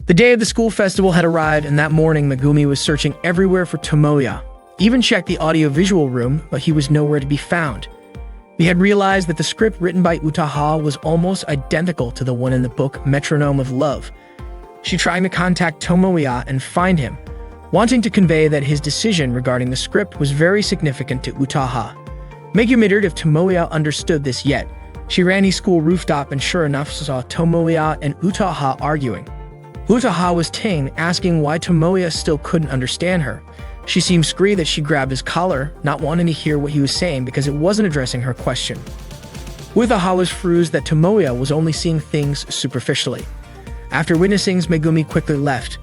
The day of the school festival had arrived, and that morning Megumi was searching everywhere for Tomoya. Even checked the audio-visual room, but he was nowhere to be found. He had realized that the script written by Utaha was almost identical to the one in the book Metronome of Love. She tried to contact Tomoya and find him, wanting to convey that his decision regarding the script was very significant to Utaha. Megumi wondered if Tomoya understood this yet. She ran his school rooftop and sure enough saw Tomoya and Utaha arguing. Utaha was asking why Tomoya still couldn't understand her. She seemed screwy that she grabbed his collar, not wanting to hear what he was saying because it wasn't addressing her question. Utaha was furious that Tomoya was only seeing things superficially. After witnessing, Megumi quickly left.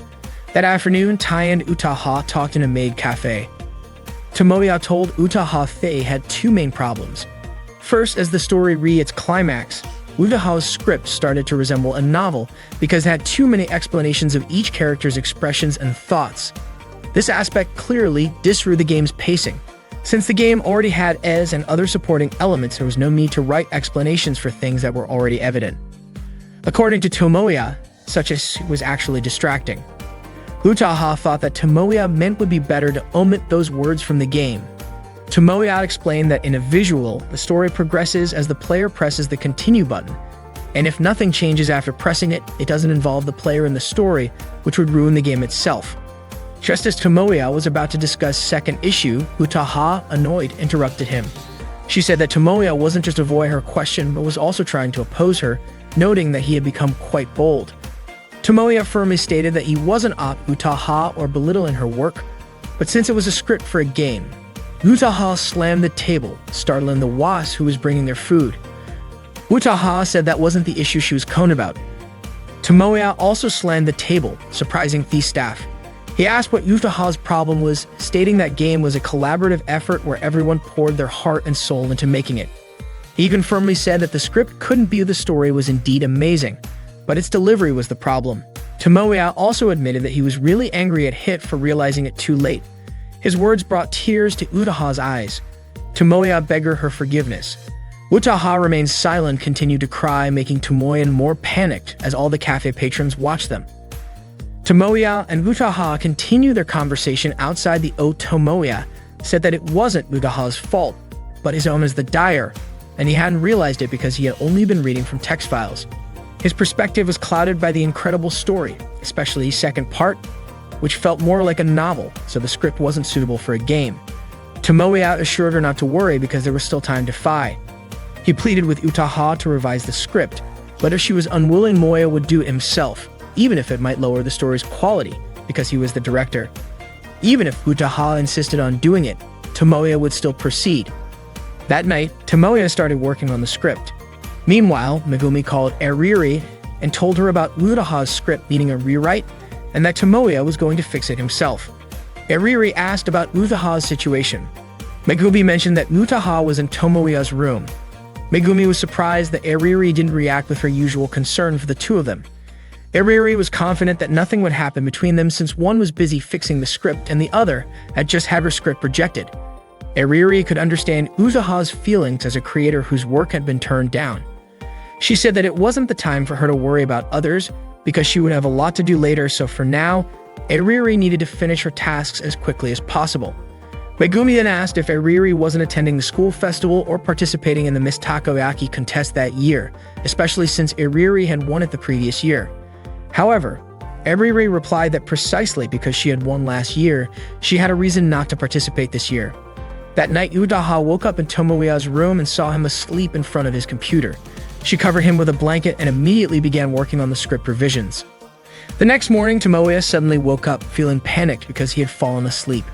That afternoon, Tai and Utaha talked in a maid cafe. Tomoya told Utaha they had two main problems. First, as the story reached its climax, Utaha's script started to resemble a novel because it had too many explanations of each character's expressions and thoughts. This aspect clearly disrupted the game's pacing. Since the game already had ES and other supporting elements, there was no need to write explanations for things that were already evident. According to Tomoya, such as was actually distracting. Utaha thought that Tomoya meant would be better to omit those words from the game. Tomoya explained that in a visual, the story progresses as the player presses the continue button, and if nothing changes after pressing it, it doesn't involve the player in the story, which would ruin the game itself. Just as Tomoya was about to discuss second issue, Utaha, annoyed, interrupted him. She said that Tomoya wasn't just avoiding her question, but was also trying to oppose her, noting that he had become quite bold. Tomoya firmly stated that he wasn't up Utaha or belittling her work, but since it was a script for a game, Utaha slammed the table, startling the wasp who was bringing their food. Utaha said that wasn't the issue she was calling about. Tomoya also slammed the table, surprising the staff. He asked what Utaha's problem was, stating that game was a collaborative effort where everyone poured their heart and soul into making it. He confirmedly said that the script couldn't be the story was indeed amazing, but its delivery was the problem. Tomoya also admitted that he was really angry at Hit for realizing it too late. His words brought tears to Utaha's eyes. Tomoya begged her forgiveness. Utaha remained silent, continued to cry, making Tomoya more panicked as all the cafe patrons watched them. Tomoya and Utaha continued their conversation outside the Tomoya said that it wasn't Utaha's fault, but his own as the dyer, and he hadn't realized it because he had only been reading from text files. His perspective was clouded by the incredible story, especially the second part, which felt more like a novel, so the script wasn't suitable for a game. Tomoya assured her not to worry because there was still time to fight. He pleaded with Utaha to revise the script, but if she was unwilling, Moya would do it himself, even if it might lower the story's quality, because he was the director. Even if Utaha insisted on doing it, Tomoya would still proceed. That night, Tomoya started working on the script. Meanwhile, Megumi called Eriri and told her about Utaha's script needing a rewrite, and that Tomoya was going to fix it himself. Eriri asked about Utaha's situation. Megumi mentioned that Utaha was in Tomoya's room. Megumi was surprised that Eriri didn't react with her usual concern for the two of them. Eriri was confident that nothing would happen between them since one was busy fixing the script and the other had just had her script rejected. Eriri could understand Utaha's feelings as a creator whose work had been turned down. She said that it wasn't the time for her to worry about others because she would have a lot to do later, so for now, Eriri needed to finish her tasks as quickly as possible. Megumi then asked if Eriri wasn't attending the school festival or participating in the Miss Takoyaki contest that year, especially since Eriri had won it the previous year. However, Eriri replied that precisely because she had won last year, she had a reason not to participate this year. That night, Utaha woke up in Tomoya's room and saw him asleep in front of his computer. She covered him with a blanket and immediately began working on the script revisions. The next morning, Tomoya suddenly woke up, feeling panicked because he had fallen asleep.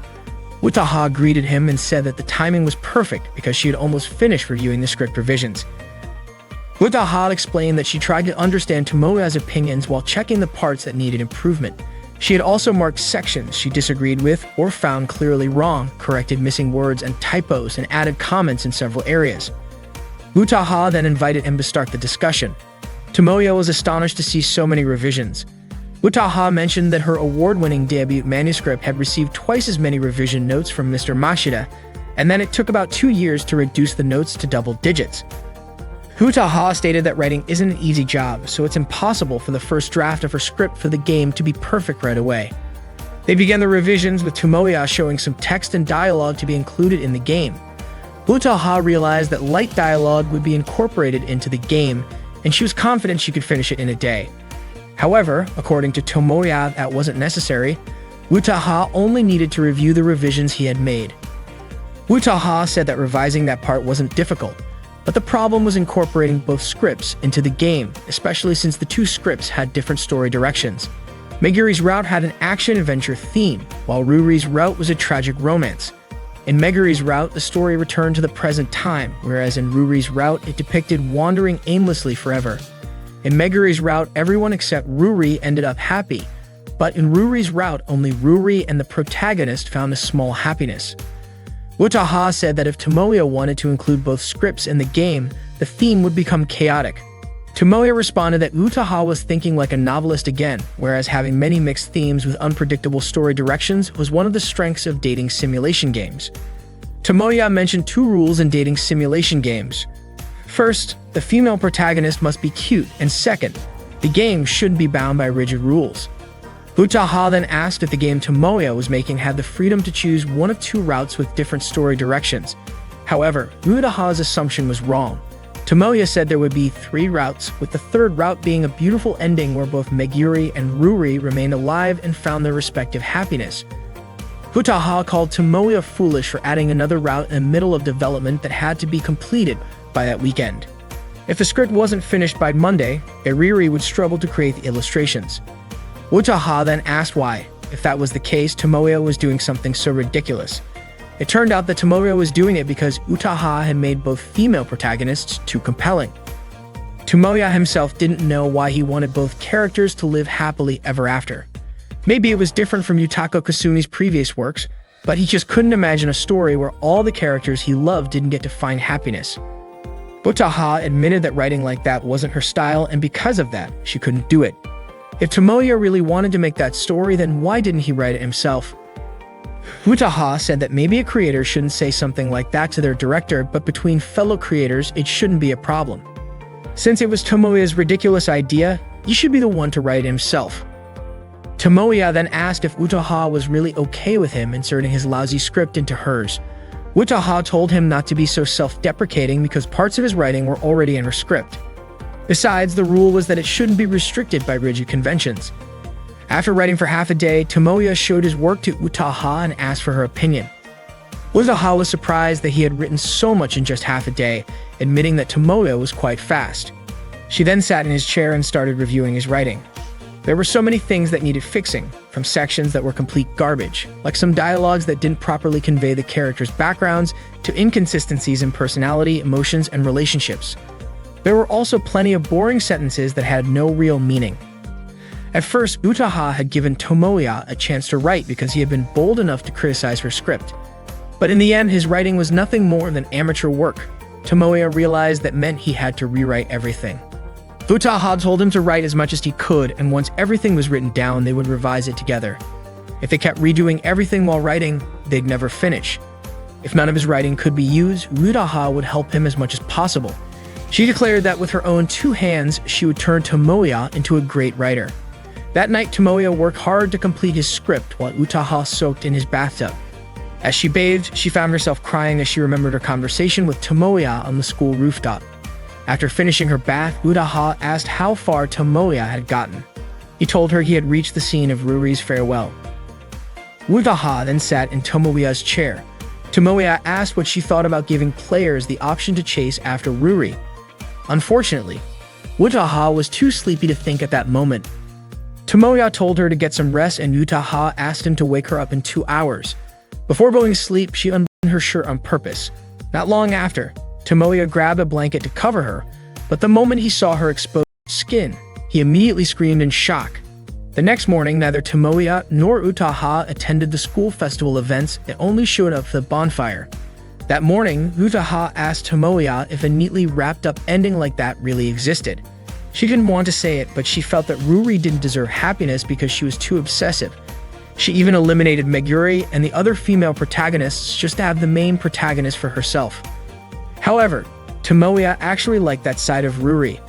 Utaha greeted him and said that the timing was perfect because she had almost finished reviewing the script revisions. Utaha explained that she tried to understand Tomoya's opinions while checking the parts that needed improvement. She had also marked sections she disagreed with or found clearly wrong, corrected missing words and typos, and added comments in several areas. Utaha then invited him to start the discussion. Tomoya was astonished to see so many revisions. Utaha mentioned that her award-winning debut manuscript had received twice as many revision notes from Mr. Mashida, and that it took about 2 years to reduce the notes to double digits. Utaha stated that writing isn't an easy job, so it's impossible for the first draft of her script for the game to be perfect right away. They began the revisions with Tomoya showing some text and dialogue to be included in the game. Utaha realized that light dialogue would be incorporated into the game, and she was confident she could finish it in a day. However, according to Tomoya, that wasn't necessary. Utaha only needed to review the revisions he had made. Utaha said that revising that part wasn't difficult, but the problem was incorporating both scripts into the game, especially since the two scripts had different story directions. Meguri's route had an action-adventure theme, while Ruri's route was a tragic romance. In Meguri's route, the story returned to the present time, whereas in Ruri's route, it depicted wandering aimlessly forever. In Meguri's route, everyone except Ruri ended up happy, but in Ruri's route, only Ruri and the protagonist found a small happiness. Utaha said that if Tomoya wanted to include both scripts in the game, the theme would become chaotic. Tomoya responded that Utaha was thinking like a novelist again, whereas having many mixed themes with unpredictable story directions was one of the strengths of dating simulation games. Tomoya mentioned two rules in dating simulation games. First, the female protagonist must be cute, and second, the game shouldn't be bound by rigid rules. Utaha then asked if the game Tomoya was making had the freedom to choose one of two routes with different story directions. However, Utaha's assumption was wrong. Tomoya said there would be 3 routes, with the third route being a beautiful ending where both Meguri and Ruri remained alive and found their respective happiness. Utaha called Tomoya foolish for adding another route in the middle of development that had to be completed by that weekend. If the script wasn't finished by Monday, Riri would struggle to create the illustrations. Utaha then asked why, if that was the case, Tomoya was doing something so ridiculous. It turned out that Tomoya was doing it because Utaha had made both female protagonists too compelling. Tomoya himself didn't know why he wanted both characters to live happily ever after. Maybe it was different from Yutaka Kasumi's previous works, but he just couldn't imagine a story where all the characters he loved didn't get to find happiness. Utaha admitted that writing like that wasn't her style, and because of that, she couldn't do it. If Tomoya really wanted to make that story, then why didn't he write it himself? Utaha said that maybe a creator shouldn't say something like that to their director, but between fellow creators, it shouldn't be a problem. Since it was Tomoya's ridiculous idea, he should be the one to write it himself. Tomoya then asked if Utaha was really okay with him inserting his lousy script into hers. Utaha told him not to be so self-deprecating because parts of his writing were already in her script. Besides, the rule was that it shouldn't be restricted by rigid conventions. After writing for half a day, Tomoya showed his work to Utaha and asked for her opinion. Utaha was surprised that he had written so much in just half a day, admitting that Tomoya was quite fast. She then sat in his chair and started reviewing his writing. There were so many things that needed fixing, from sections that were complete garbage, like some dialogues that didn't properly convey the characters' backgrounds, to inconsistencies in personality, emotions, and relationships. There were also plenty of boring sentences that had no real meaning. At first, Utaha had given Tomoya a chance to write because he had been bold enough to criticize her script. But in the end, his writing was nothing more than amateur work. Tomoya realized that meant he had to rewrite everything. Utaha told him to write as much as he could, and once everything was written down, they would revise it together. If they kept redoing everything while writing, they'd never finish. If none of his writing could be used, Utaha would help him as much as possible. She declared that with her own 2 hands, she would turn Tomoya into a great writer. That night, Tomoya worked hard to complete his script while Utaha soaked in his bathtub. As she bathed, she found herself crying as she remembered her conversation with Tomoya on the school rooftop. After finishing her bath, Utaha asked how far Tomoya had gotten. He told her he had reached the scene of Ruri's farewell. Utaha then sat in Tomoya's chair. Tomoya asked what she thought about giving players the option to chase after Ruri. Unfortunately, Utaha was too sleepy to think at that moment. Tomoya told her to get some rest, and Utaha asked him to wake her up in 2 hours. Before going to sleep, she unbuttoned her shirt on purpose. Not long after, Tomoya grabbed a blanket to cover her, but the moment he saw her exposed skin, he immediately screamed in shock. The next morning, neither Tomoya nor Utaha attended the school festival events and only showed up for the bonfire. That morning, Utaha asked Tomoya if a neatly wrapped up ending like that really existed. She didn't want to say it, but she felt that Ruri didn't deserve happiness because she was too obsessive. She even eliminated Meguri and the other female protagonists just to have the main protagonist for herself. However, Tomoya actually liked that side of Ruri.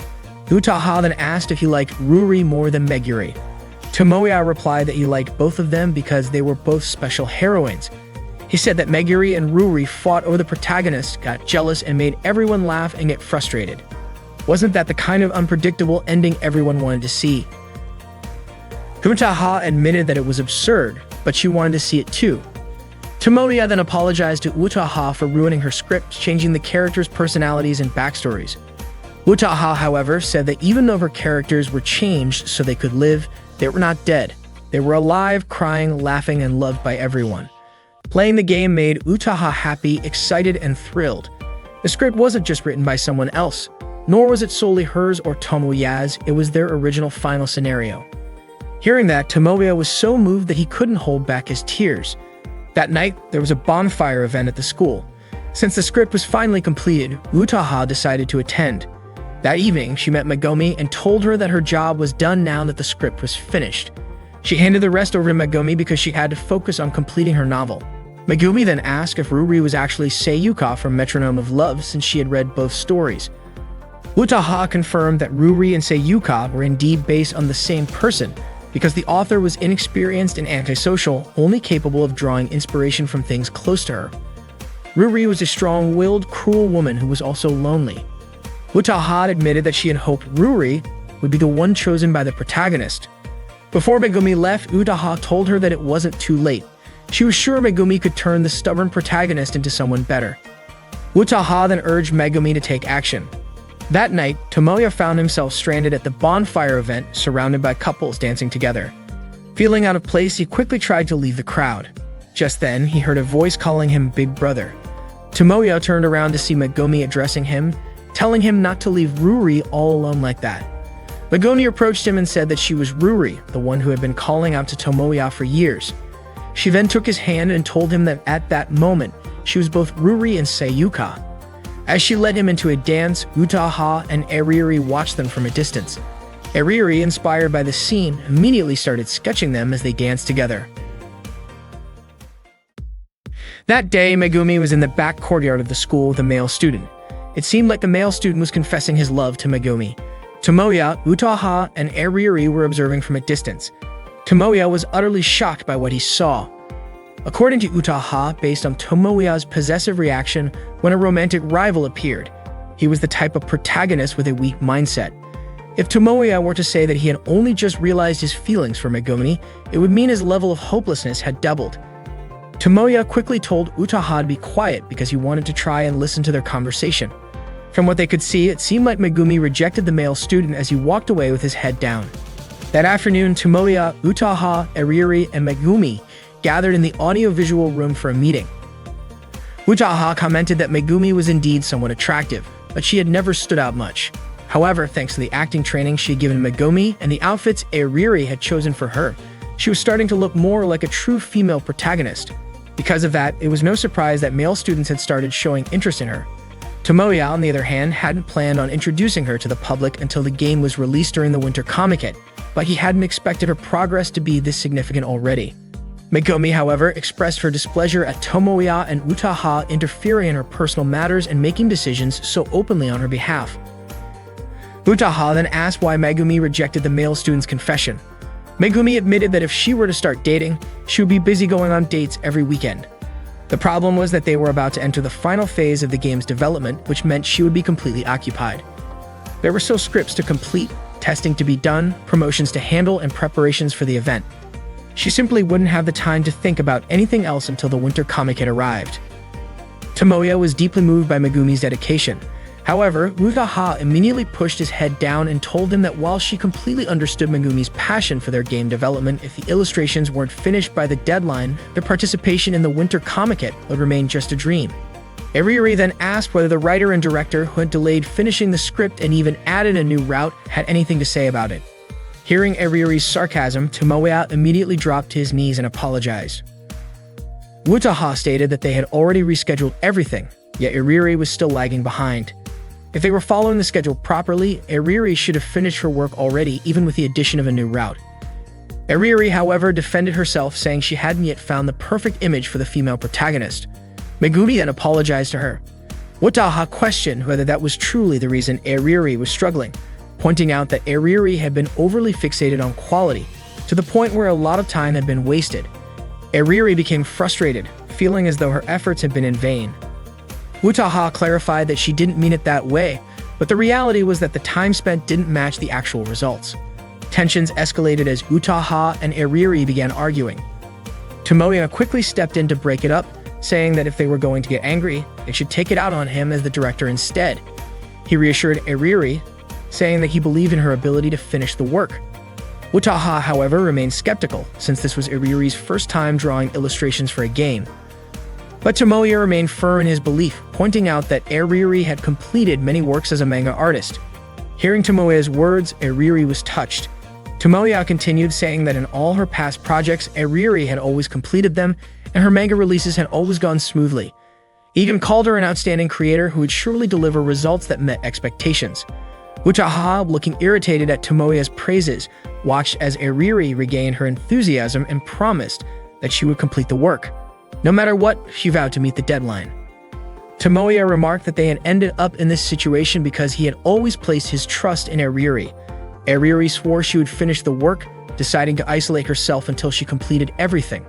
Utaha then asked if he liked Ruri more than Meguri. Tomoya replied that he liked both of them because they were both special heroines. He said that Meguri and Ruri fought over the protagonist, got jealous, and made everyone laugh and get frustrated. Wasn't that the kind of unpredictable ending everyone wanted to see? Utaha admitted that it was absurd, but she wanted to see it too. Tomoya then apologized to Utaha for ruining her script, changing the characters' personalities and backstories. Utaha, however, said that even though her characters were changed so they could live, they were not dead. They were alive, crying, laughing, and loved by everyone. Playing the game made Utaha happy, excited, and thrilled. The script wasn't just written by someone else, nor was it solely hers or Tomoya's, it was their original final scenario. Hearing that, Tomoya was so moved that he couldn't hold back his tears. That night, there was a bonfire event at the school. Since the script was finally completed, Utaha decided to attend. That evening, she met Megumi and told her that her job was done now that the script was finished. She handed the rest over to Megumi because she had to focus on completing her novel. Megumi then asked if Ruri was actually Seiyuka from Metronome of Love since she had read both stories. Utaha confirmed that Ruri and Seiyuka were indeed based on the same person, because the author was inexperienced and antisocial, only capable of drawing inspiration from things close to her. Ruri was a strong-willed, cruel woman who was also lonely. Utaha admitted that she had hoped Ruri would be the one chosen by the protagonist. Before Megumi left, Utaha told her that it wasn't too late. She was sure Megumi could turn the stubborn protagonist into someone better. Utaha then urged Megumi to take action. That night, Tomoya found himself stranded at the bonfire event, surrounded by couples dancing together. Feeling out of place, he quickly tried to leave the crowd. Just then, he heard a voice calling him Big Brother. Tomoya turned around to see Megumi addressing him, telling him not to leave Ruri all alone like that. Megumi approached him and said that she was Ruri, the one who had been calling out to Tomoya for years. She then took his hand and told him that at that moment, she was both Ruri and Seiyuka. As she led him into a dance, Utaha and Eriri watched them from a distance. Eriri, inspired by the scene, immediately started sketching them as they danced together. That day, Megumi was in the back courtyard of the school with a male student. It seemed like the male student was confessing his love to Megumi. Tomoya, Utaha, and Eriri were observing from a distance. Tomoya was utterly shocked by what he saw. According to Utaha, based on Tomoya's possessive reaction when a romantic rival appeared, he was the type of protagonist with a weak mindset. If Tomoya were to say that he had only just realized his feelings for Megumi, it would mean his level of hopelessness had doubled. Tomoya quickly told Utaha to be quiet because he wanted to try and listen to their conversation. From what they could see, it seemed like Megumi rejected the male student as he walked away with his head down. That afternoon, Tomoya, Utaha, Eriri, and Megumi gathered in the audiovisual room for a meeting. Utaha commented that Megumi was indeed somewhat attractive, but she had never stood out much. However, thanks to the acting training she had given Megumi and the outfits Eriri had chosen for her, she was starting to look more like a true female protagonist. Because of that, it was no surprise that male students had started showing interest in her. Tomoya, on the other hand, hadn't planned on introducing her to the public until the game was released during the Winter Comic-Con, but he hadn't expected her progress to be this significant already. Megumi, however, expressed her displeasure at Tomoya and Utaha interfering in her personal matters and making decisions so openly on her behalf. Utaha then asked why Megumi rejected the male student's confession. Megumi admitted that if she were to start dating, she would be busy going on dates every weekend. The problem was that they were about to enter the final phase of the game's development, which meant she would be completely occupied. There were still scripts to complete, testing to be done, promotions to handle, and preparations for the event. She simply wouldn't have the time to think about anything else until the Winter Comic-Con arrived. Tomoya was deeply moved by Megumi's dedication. However, Utaha immediately pushed his head down and told him that while she completely understood Megumi's passion for their game development, if the illustrations weren't finished by the deadline, their participation in the Winter Comic-Con would remain just a dream. Eriri then asked whether the writer and director who had delayed finishing the script and even added a new route had anything to say about it. Hearing Eriri's sarcasm, Tomoya immediately dropped to his knees and apologized. Utaha stated that they had already rescheduled everything, yet Eriri was still lagging behind. If they were following the schedule properly, Eriri should have finished her work already, even with the addition of a new route. Eriri, however, defended herself, saying she hadn't yet found the perfect image for the female protagonist. Megumi then apologized to her. Utaha questioned whether that was truly the reason Eriri was struggling, pointing out that Eriri had been overly fixated on quality, to the point where a lot of time had been wasted. Eriri became frustrated, feeling as though her efforts had been in vain. Utaha clarified that she didn't mean it that way, but the reality was that the time spent didn't match the actual results. Tensions escalated as Utaha and Eriri began arguing. Tomoya quickly stepped in to break it up, saying that if they were going to get angry, they should take it out on him as the director instead. He reassured Eriri, saying that he believed in her ability to finish the work. Utaha, however, remained skeptical, since this was Eriri's first time drawing illustrations for a game. But Tomoya remained firm in his belief, pointing out that Eriri had completed many works as a manga artist. Hearing Tomoya's words, Eriri was touched. Tomoya continued, saying that in all her past projects, Eriri had always completed them, and her manga releases had always gone smoothly. He even called her an outstanding creator who would surely deliver results that met expectations. Utaha, looking irritated at Tomoya's praises, watched as Eriri regained her enthusiasm and promised that she would complete the work. No matter what, she vowed to meet the deadline. Tomoya remarked that they had ended up in this situation because he had always placed his trust in Eriri. Eriri swore she would finish the work, deciding to isolate herself until she completed everything.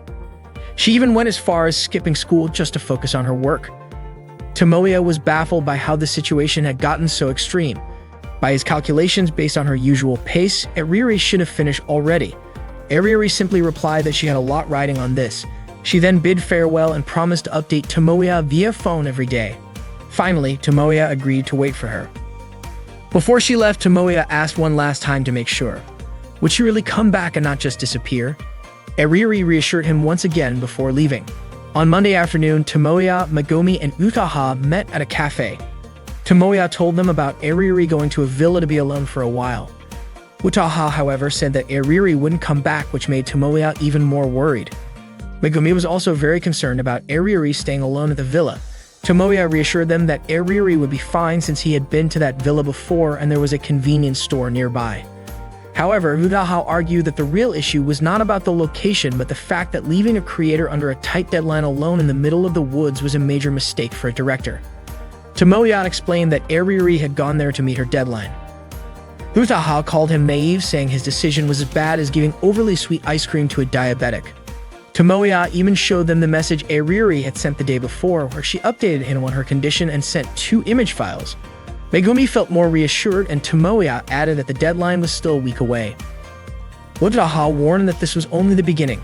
She even went as far as skipping school just to focus on her work. Tomoya was baffled by how the situation had gotten so extreme. By his calculations based on her usual pace, Eriri should have finished already. Eriri simply replied that she had a lot riding on this. She then bid farewell and promised to update Tomoya via phone every day. Finally, Tomoya agreed to wait for her. Before she left, Tomoya asked one last time to make sure. Would she really come back and not just disappear? Eriri reassured him once again before leaving. On Monday afternoon, Tomoya, Megumi, and Utaha met at a cafe. Tomoya told them about Eriri going to a villa to be alone for a while. Utaha, however, said that Eriri wouldn't come back, which made Tomoya even more worried. Megumi was also very concerned about Eriri staying alone at the villa. Tomoya reassured them that Eriri would be fine since he had been to that villa before and there was a convenience store nearby. However, Utaha argued that the real issue was not about the location but the fact that leaving a creator under a tight deadline alone in the middle of the woods was a major mistake for a director. Tomoya explained that Eriri had gone there to meet her deadline. Utaha called him naive, saying his decision was as bad as giving overly sweet ice cream to a diabetic. Tomoya even showed them the message Eriri had sent the day before, where she updated him on her condition and sent 2 image files. Megumi felt more reassured, and Tomoya added that the deadline was still a week away. Utaha warned that this was only the beginning.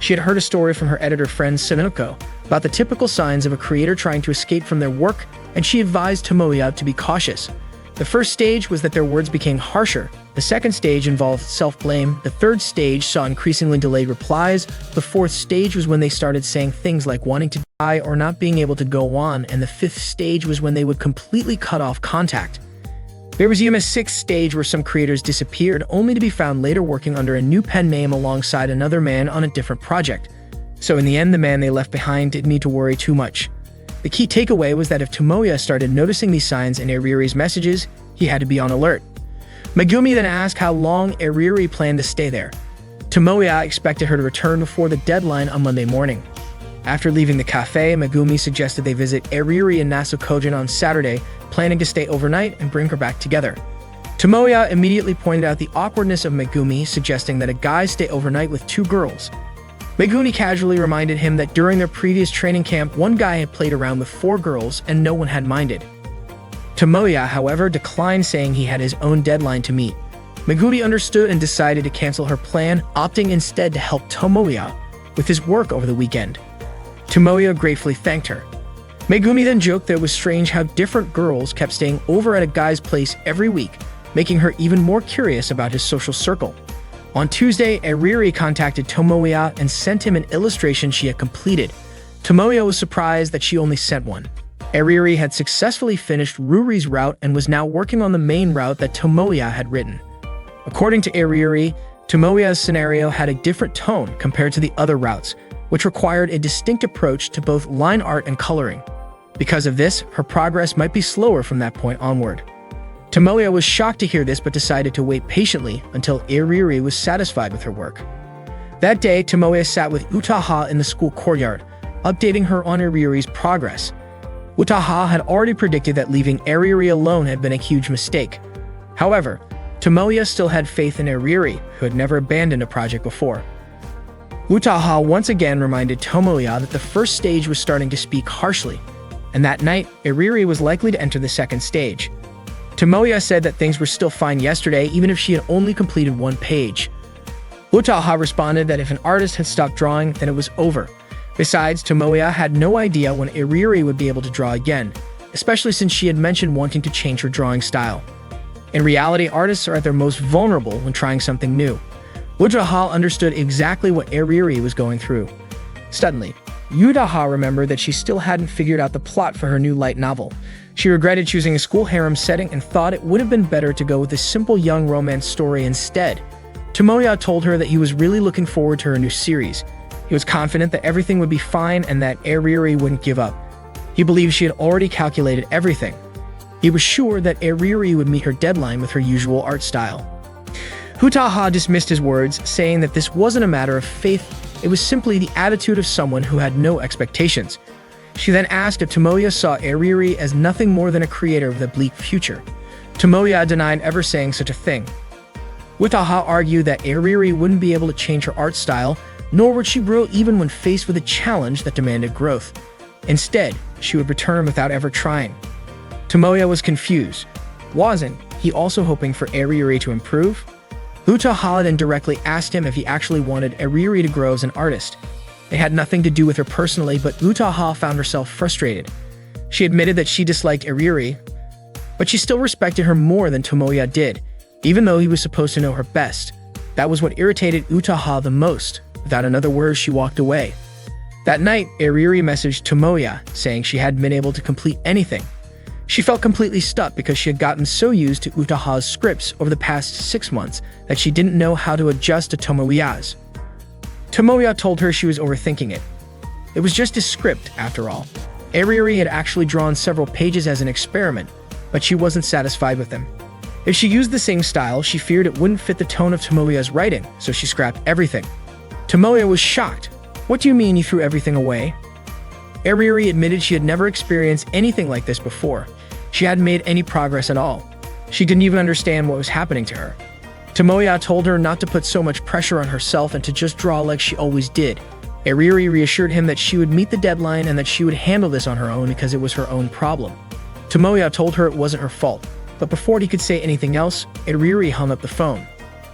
She had heard a story from her editor friend Sunoko about the typical signs of a creator trying to escape from their work, and she advised Tomoya to be cautious. The first stage was that their words became harsher. The second stage involved self-blame. The third stage saw increasingly delayed replies. The fourth stage was when they started saying things like wanting to die or not being able to go on, and the fifth stage was when they would completely cut off contact. There was even a sixth stage where some creators disappeared, only to be found later working under a new pen name alongside another man on a different project. So in the end, the man they left behind didn't need to worry too much. The key takeaway was that if Tomoya started noticing these signs in Eriri's messages, he had to be on alert. Megumi then asked how long Eriri planned to stay there. Tomoya expected her to return before the deadline on Monday morning. After leaving the cafe, Megumi suggested they visit Eriri in Nasukojin on Saturday, planning to stay overnight and bring her back together. Tomoya immediately pointed out the awkwardness of Megumi, suggesting that a guy stay overnight with 2 girls. Megumi casually reminded him that during their previous training camp, one guy had played around with 4 girls and no one had minded. Tomoya, however, declined, saying he had his own deadline to meet. Megumi understood and decided to cancel her plan, opting instead to help Tomoya with his work over the weekend. Tomoya gratefully thanked her. Megumi then joked that it was strange how different girls kept staying over at a guy's place every week, making her even more curious about his social circle. On Tuesday, Eriri contacted Tomoya and sent him an illustration she had completed. Tomoya was surprised that she only sent one. Eriri had successfully finished Ruri's route and was now working on the main route that Tomoya had written. According to Eriri, Tomoya's scenario had a different tone compared to the other routes, which required a distinct approach to both line art and coloring. Because of this, her progress might be slower from that point onward. Tomoya was shocked to hear this but decided to wait patiently until Eriri was satisfied with her work. That day, Tomoya sat with Utaha in the school courtyard, updating her on Eriri's progress. Utaha had already predicted that leaving Eriri alone had been a huge mistake. However, Tomoya still had faith in Eriri, who had never abandoned a project before. Utaha once again reminded Tomoya that the first stage was starting to speak harshly, and that night, Eriri was likely to enter the second stage. Tomoya said that things were still fine yesterday even if she had only completed one page. Utaha responded that if an artist had stopped drawing, then it was over. Besides, Tomoya had no idea when Eriri would be able to draw again, especially since she had mentioned wanting to change her drawing style. In reality, artists are at their most vulnerable when trying something new. Utaha understood exactly what Eriri was going through. Suddenly, Utaha remembered that she still hadn't figured out the plot for her new light novel. She regretted choosing a school harem setting and thought it would have been better to go with a simple young romance story instead. Tomoya told her that he was really looking forward to her new series. He was confident that everything would be fine and that Eriri wouldn't give up. He believed she had already calculated everything. He was sure that Eriri would meet her deadline with her usual art style. Utaha dismissed his words, saying that this wasn't a matter of faith, it was simply the attitude of someone who had no expectations. She then asked if Tomoya saw Eriri as nothing more than a creator with a bleak future. Tomoya denied ever saying such a thing. Utaha argued that Eriri wouldn't be able to change her art style, nor would she grow even when faced with a challenge that demanded growth. Instead, she would return without ever trying. Tomoya was confused. Wasn't he also hoping for Eriri to improve? Utaha then directly asked him if he actually wanted Eriri to grow as an artist. It had nothing to do with her personally, but Utaha found herself frustrated. She admitted that she disliked Eriri, but she still respected her more than Tomoya did, even though he was supposed to know her best. That was what irritated Utaha the most. Without another word, she walked away. That night, Eriri messaged Tomoya, saying she hadn't been able to complete anything. She felt completely stuck because she had gotten so used to Utaha's scripts over the past 6 months that she didn't know how to adjust to Tomoya's. Tomoya told her she was overthinking it. It was just a script, after all. Eriri had actually drawn several pages as an experiment, but she wasn't satisfied with them. If she used the same style, she feared it wouldn't fit the tone of Tomoya's writing, so she scrapped everything. Tomoya was shocked. "What do you mean you threw everything away?" Eriri admitted she had never experienced anything like this before. She hadn't made any progress at all. She didn't even understand what was happening to her. Tomoya told her not to put so much pressure on herself and to just draw like she always did. Eriri reassured him that she would meet the deadline and that she would handle this on her own because it was her own problem. Tomoya told her it wasn't her fault, but before he could say anything else, Eriri hung up the phone.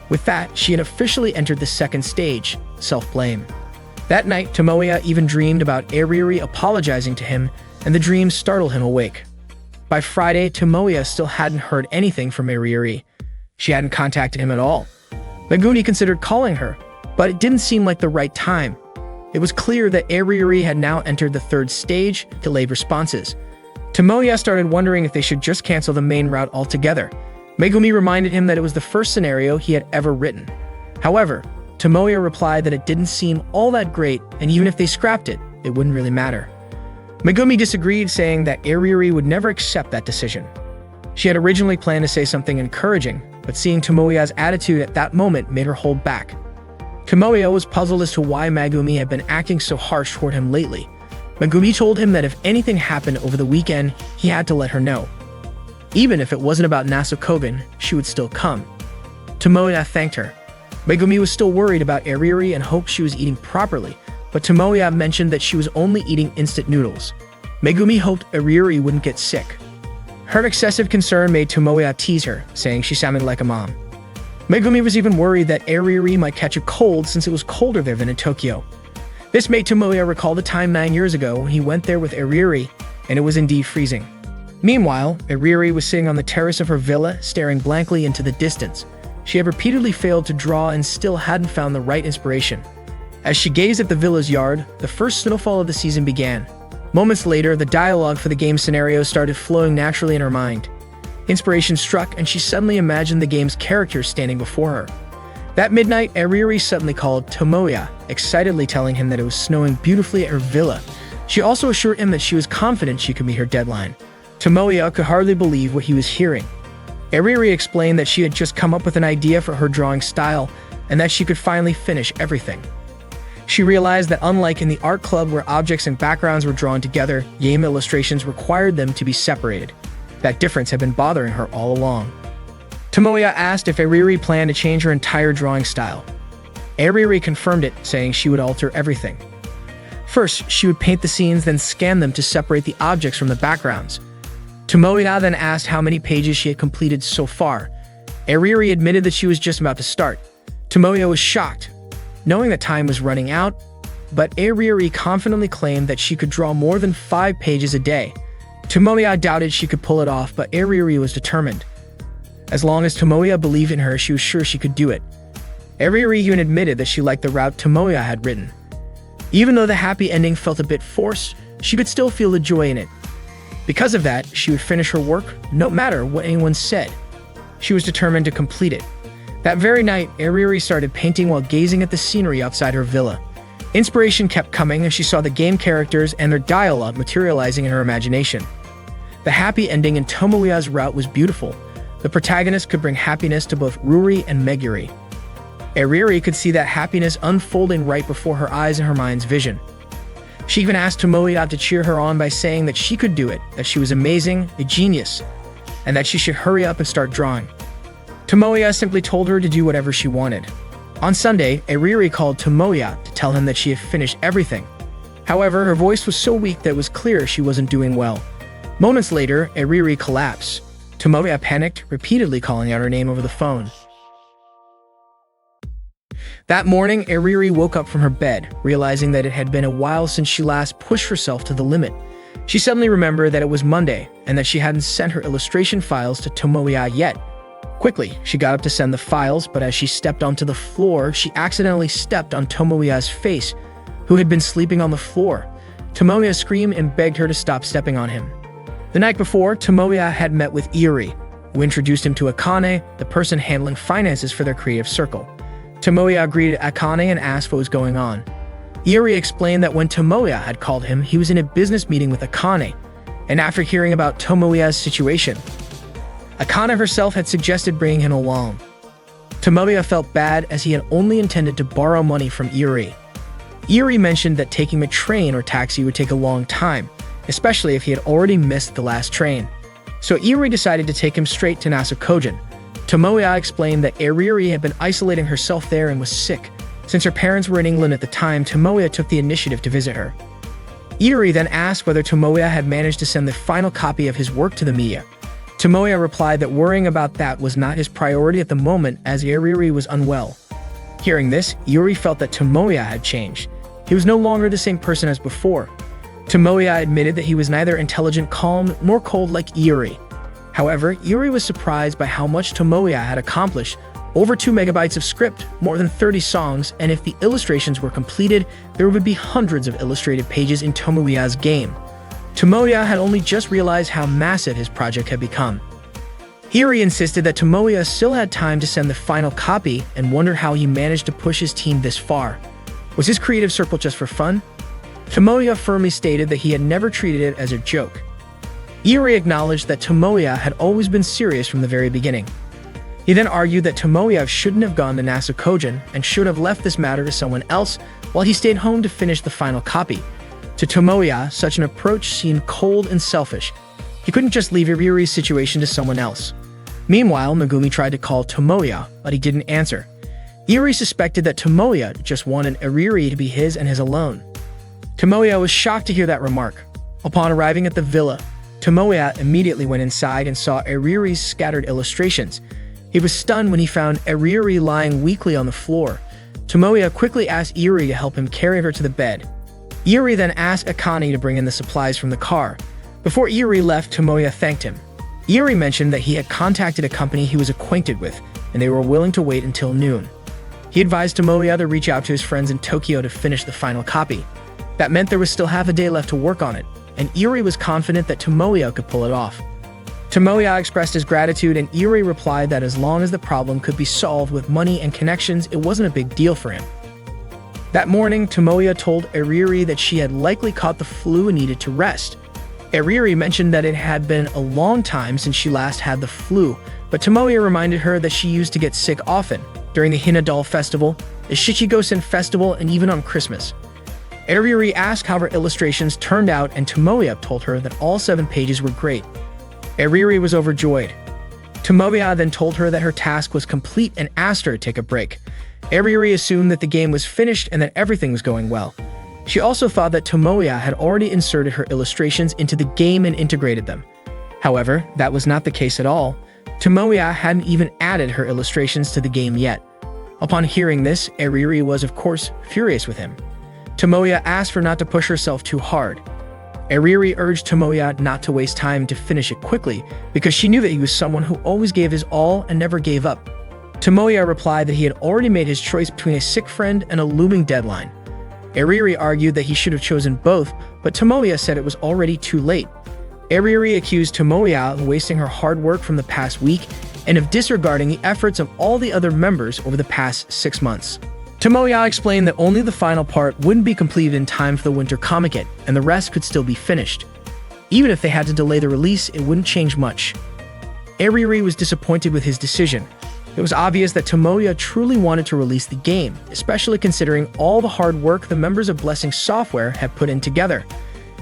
With that, she had officially entered the second stage, self-blame. That night, Tomoya even dreamed about Eriri apologizing to him, and the dream startled him awake. By Friday, Tomoya still hadn't heard anything from Eriri. She hadn't contacted him at all. Megumi considered calling her, but it didn't seem like the right time. It was clear that Eriri had now entered the third stage, delayed responses. Tomoya started wondering if they should just cancel the main route altogether. Megumi reminded him that it was the first scenario he had ever written. However, Tomoya replied that it didn't seem all that great, and even if they scrapped it, it wouldn't really matter. Megumi disagreed, saying that Eriri would never accept that decision. She had originally planned to say something encouraging, but seeing Tomoya's attitude at that moment made her hold back. Tomoya was puzzled as to why Megumi had been acting so harsh toward him lately. Megumi told him that if anything happened over the weekend, he had to let her know. Even if it wasn't about Nasukogen, she would still come. Tomoya thanked her. Megumi was still worried about Eriri and hoped she was eating properly, but Tomoya mentioned that she was only eating instant noodles. Megumi hoped Eriri wouldn't get sick. Her excessive concern made Tomoya tease her, saying she sounded like a mom. Megumi was even worried that Eriri might catch a cold since it was colder there than in Tokyo. This made Tomoya recall the time 9 years ago when he went there with Eriri, and it was indeed freezing. Meanwhile, Eriri was sitting on the terrace of her villa, staring blankly into the distance. She had repeatedly failed to draw and still hadn't found the right inspiration. As she gazed at the villa's yard, the first snowfall of the season began. Moments later, the dialogue for the game scenario started flowing naturally in her mind. Inspiration struck, and she suddenly imagined the game's characters standing before her. That midnight, Eriri suddenly called Tomoya, excitedly telling him that it was snowing beautifully at her villa. She also assured him that she was confident she could meet her deadline. Tomoya could hardly believe what he was hearing. Eriri explained that she had just come up with an idea for her drawing style and that she could finally finish everything. She realized that unlike in the art club where objects and backgrounds were drawn together, game illustrations required them to be separated. That difference had been bothering her all along. Tomoya asked if Ariri planned to change her entire drawing style. Ariri confirmed it, saying she would alter everything. First, she would paint the scenes, then scan them to separate the objects from the backgrounds. Tomoya then asked how many pages she had completed so far. Ariri admitted that she was just about to start. Tomoya was shocked, knowing that time was running out, but Ariri confidently claimed that she could draw more than 5 pages a day. Tomoya doubted she could pull it off, but Ariri was determined. As long as Tomoya believed in her, she was sure she could do it. Ariri even admitted that she liked the route Tomoya had written. Even though the happy ending felt a bit forced, she could still feel the joy in it. Because of that, she would finish her work, no matter what anyone said. She was determined to complete it. That very night, Ariri started painting while gazing at the scenery outside her villa. Inspiration kept coming as she saw the game characters and their dialogue materializing in her imagination. The happy ending in Tomoya's route was beautiful. The protagonist could bring happiness to both Ruri and Meguri. Ariri could see that happiness unfolding right before her eyes in her mind's vision. She even asked Tomoya to cheer her on by saying that she could do it, that she was amazing, a genius, and that she should hurry up and start drawing. Tomoya simply told her to do whatever she wanted. On Sunday, Ariri called Tomoya to tell him that she had finished everything. However, her voice was so weak that it was clear she wasn't doing well. Moments later, Ariri collapsed. Tomoya panicked, repeatedly calling out her name over the phone. That morning, Ariri woke up from her bed, realizing that it had been a while since she last pushed herself to the limit. She suddenly remembered that it was Monday, and that she hadn't sent her illustration files to Tomoya yet. Quickly, she got up to send the files, but as she stepped onto the floor, she accidentally stepped on Tomoya's face, who had been sleeping on the floor. Tomoya screamed and begged her to stop stepping on him. The night before, Tomoya had met with Iori, who introduced him to Akane, the person handling finances for their creative circle. Tomoya greeted Akane and asked what was going on. Iori explained that when Tomoya had called him, he was in a business meeting with Akane, and after hearing about Tomoya's situation, Akane herself had suggested bringing him along. Tomoya felt bad as he had only intended to borrow money from Iori. Iori mentioned that taking a train or taxi would take a long time, especially if he had already missed the last train. So Iori decided to take him straight to Nasukojin. Tomoya explained that Ariri had been isolating herself there and was sick. Since her parents were in England at the time, Tomoya took the initiative to visit her. Iori then asked whether Tomoya had managed to send the final copy of his work to the media. Tomoya replied that worrying about that was not his priority at the moment as Ariri was unwell. Hearing this, Iori felt that Tomoya had changed. He was no longer the same person as before. Tomoya admitted that he was neither intelligent, calm, nor cold like Iori. However, Iori was surprised by how much Tomoya had accomplished. Over 2 megabytes of script, more than 30 songs, and if the illustrations were completed, there would be hundreds of illustrated pages in Tomoya's game. Tomoya had only just realized how massive his project had become. Iori insisted that Tomoya still had time to send the final copy and wondered how he managed to push his team this far. Was his creative circle just for fun? Tomoya firmly stated that he had never treated it as a joke. Iori acknowledged that Tomoya had always been serious from the very beginning. He then argued that Tomoya shouldn't have gone to Nasukojin and should have left this matter to someone else while he stayed home to finish the final copy. To Tomoya, such an approach seemed cold and selfish. He couldn't just leave Iori's situation to someone else. Meanwhile, Megumi tried to call Tomoya, but he didn't answer. Iori suspected that Tomoya just wanted Ariri to be his and his alone. Tomoya was shocked to hear that remark. Upon arriving at the villa, Tomoya immediately went inside and saw Ariri's scattered illustrations. He was stunned when he found Ariri lying weakly on the floor. Tomoya quickly asked Iori to help him carry her to the bed. Iori then asked Akane to bring in the supplies from the car. Before Iori left, Tomoya thanked him. Iori mentioned that he had contacted a company he was acquainted with, and they were willing to wait until noon. He advised Tomoya to reach out to his friends in Tokyo to finish the final copy. That meant there was still half a day left to work on it, and Iori was confident that Tomoya could pull it off. Tomoya expressed his gratitude, and Iori replied that as long as the problem could be solved with money and connections, it wasn't a big deal for him. That morning, Tomoya told Ariri that she had likely caught the flu and needed to rest. Ariri mentioned that it had been a long time since she last had the flu, but Tomoya reminded her that she used to get sick often. during the Hinadal Festival, the Shichigosen Festival, and even on Christmas. Eriri asked how her illustrations turned out, and Tomoya told her that all 7 pages were great. Eriri was overjoyed. Tomoya then told her that her task was complete and asked her to take a break. Eriri assumed that the game was finished and that everything was going well. She also thought that Tomoya had already inserted her illustrations into the game and integrated them. However, that was not the case at all. Tomoya hadn't even added her illustrations to the game yet. Upon hearing this, Eriri was, of course, furious with him. Tomoya asked her not to push herself too hard. Eriri urged Tomoya not to waste time to finish it quickly because she knew that he was someone who always gave his all and never gave up. Tomoya replied that he had already made his choice between a sick friend and a looming deadline. Eriri argued that he should have chosen both, but Tomoya said it was already too late. Eriri accused Tomoya of wasting her hard work from the past week and of disregarding the efforts of all the other members over the past 6 months. Tomoya explained that only the final part wouldn't be completed in time for the Winter Comiket, and the rest could still be finished. Even if they had to delay the release, it wouldn't change much. Eriri was disappointed with his decision. It was obvious that Tomoya truly wanted to release the game, especially considering all the hard work the members of Blessing Software had put in together.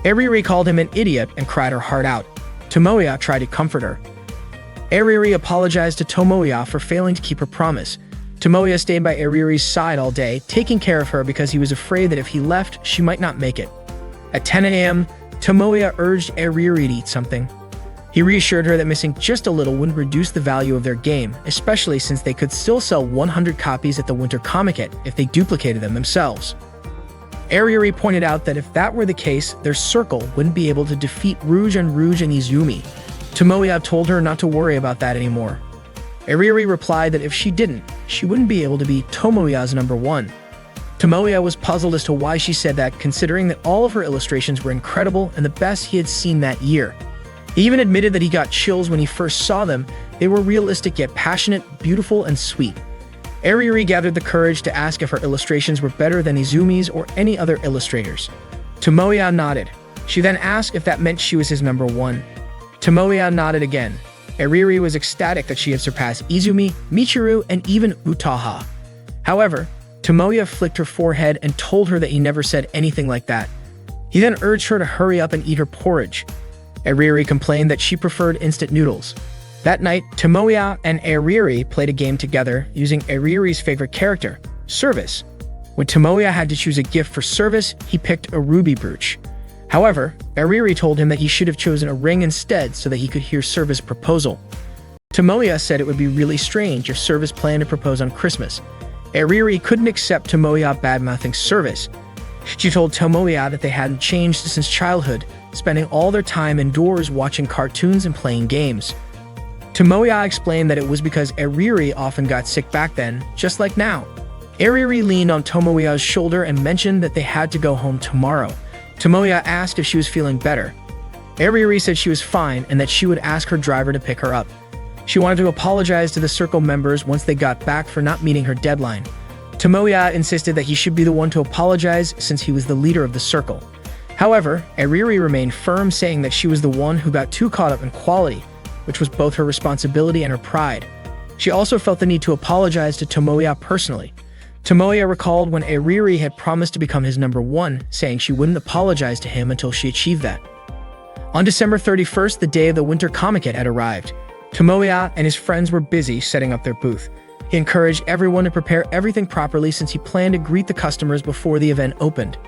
Eriri called him an idiot and cried her heart out. Tomoya tried to comfort her. Eriri apologized to Tomoya for failing to keep her promise. Tomoya stayed by Eriri's side all day, taking care of her because he was afraid that if he left, she might not make it. At 10 a.m., Tomoya urged Eriri to eat something. He reassured her that missing just a little wouldn't reduce the value of their game, especially since they could still sell 100 copies at the Winter Comiket if they duplicated them themselves. Eriri pointed out that if that were the case, their circle wouldn't be able to defeat Rouge and Izumi. Tomoya told her not to worry about that anymore. Eriri replied that if she didn't, she wouldn't be able to be Tomoya's number 1. Tomoya was puzzled as to why she said that, considering that all of her illustrations were incredible and the best he had seen that year. He even admitted that he got chills when he first saw them. They were realistic yet passionate, beautiful, and sweet. Eriri gathered the courage to ask if her illustrations were better than Izumi's or any other illustrators. Tomoya nodded. She then asked if that meant she was his number 1. Tomoya nodded again. Eriri was ecstatic that she had surpassed Izumi, Michiru, and even Utaha. However, Tomoya flicked her forehead and told her that he never said anything like that. He then urged her to hurry up and eat her porridge. Eriri complained that she preferred instant noodles. That night, Tomoya and Eriri played a game together using Eriri's favorite character, Service. When Tomoya had to choose a gift for Service, he picked a ruby brooch. However, Eriri told him that he should have chosen a ring instead so that he could hear Service's proposal. Tomoya said it would be really strange if Service planned to propose on Christmas. Eriri couldn't accept Tomoya bad-mouthing Service. She told Tomoya that they hadn't changed since childhood, spending all their time indoors watching cartoons and playing games. Tomoya explained that it was because Eriri often got sick back then, just like now. Eriri leaned on Tomoya's shoulder and mentioned that they had to go home tomorrow. Tomoya asked if she was feeling better. Eriri said she was fine and that she would ask her driver to pick her up. She wanted to apologize to the circle members once they got back for not meeting her deadline. Tomoya insisted that he should be the one to apologize since he was the leader of the circle. However, Eriri remained firm, saying that she was the one who got too caught up in quality, which was both her responsibility and her pride. She also felt the need to apologize to Tomoya personally. Tomoya recalled when Eriri had promised to become his number 1, saying she wouldn't apologize to him until she achieved that. On December 31st, the day of the Winter Comiket had arrived. Tomoya and his friends were busy setting up their booth. He encouraged everyone to prepare everything properly since he planned to greet the customers before the event opened.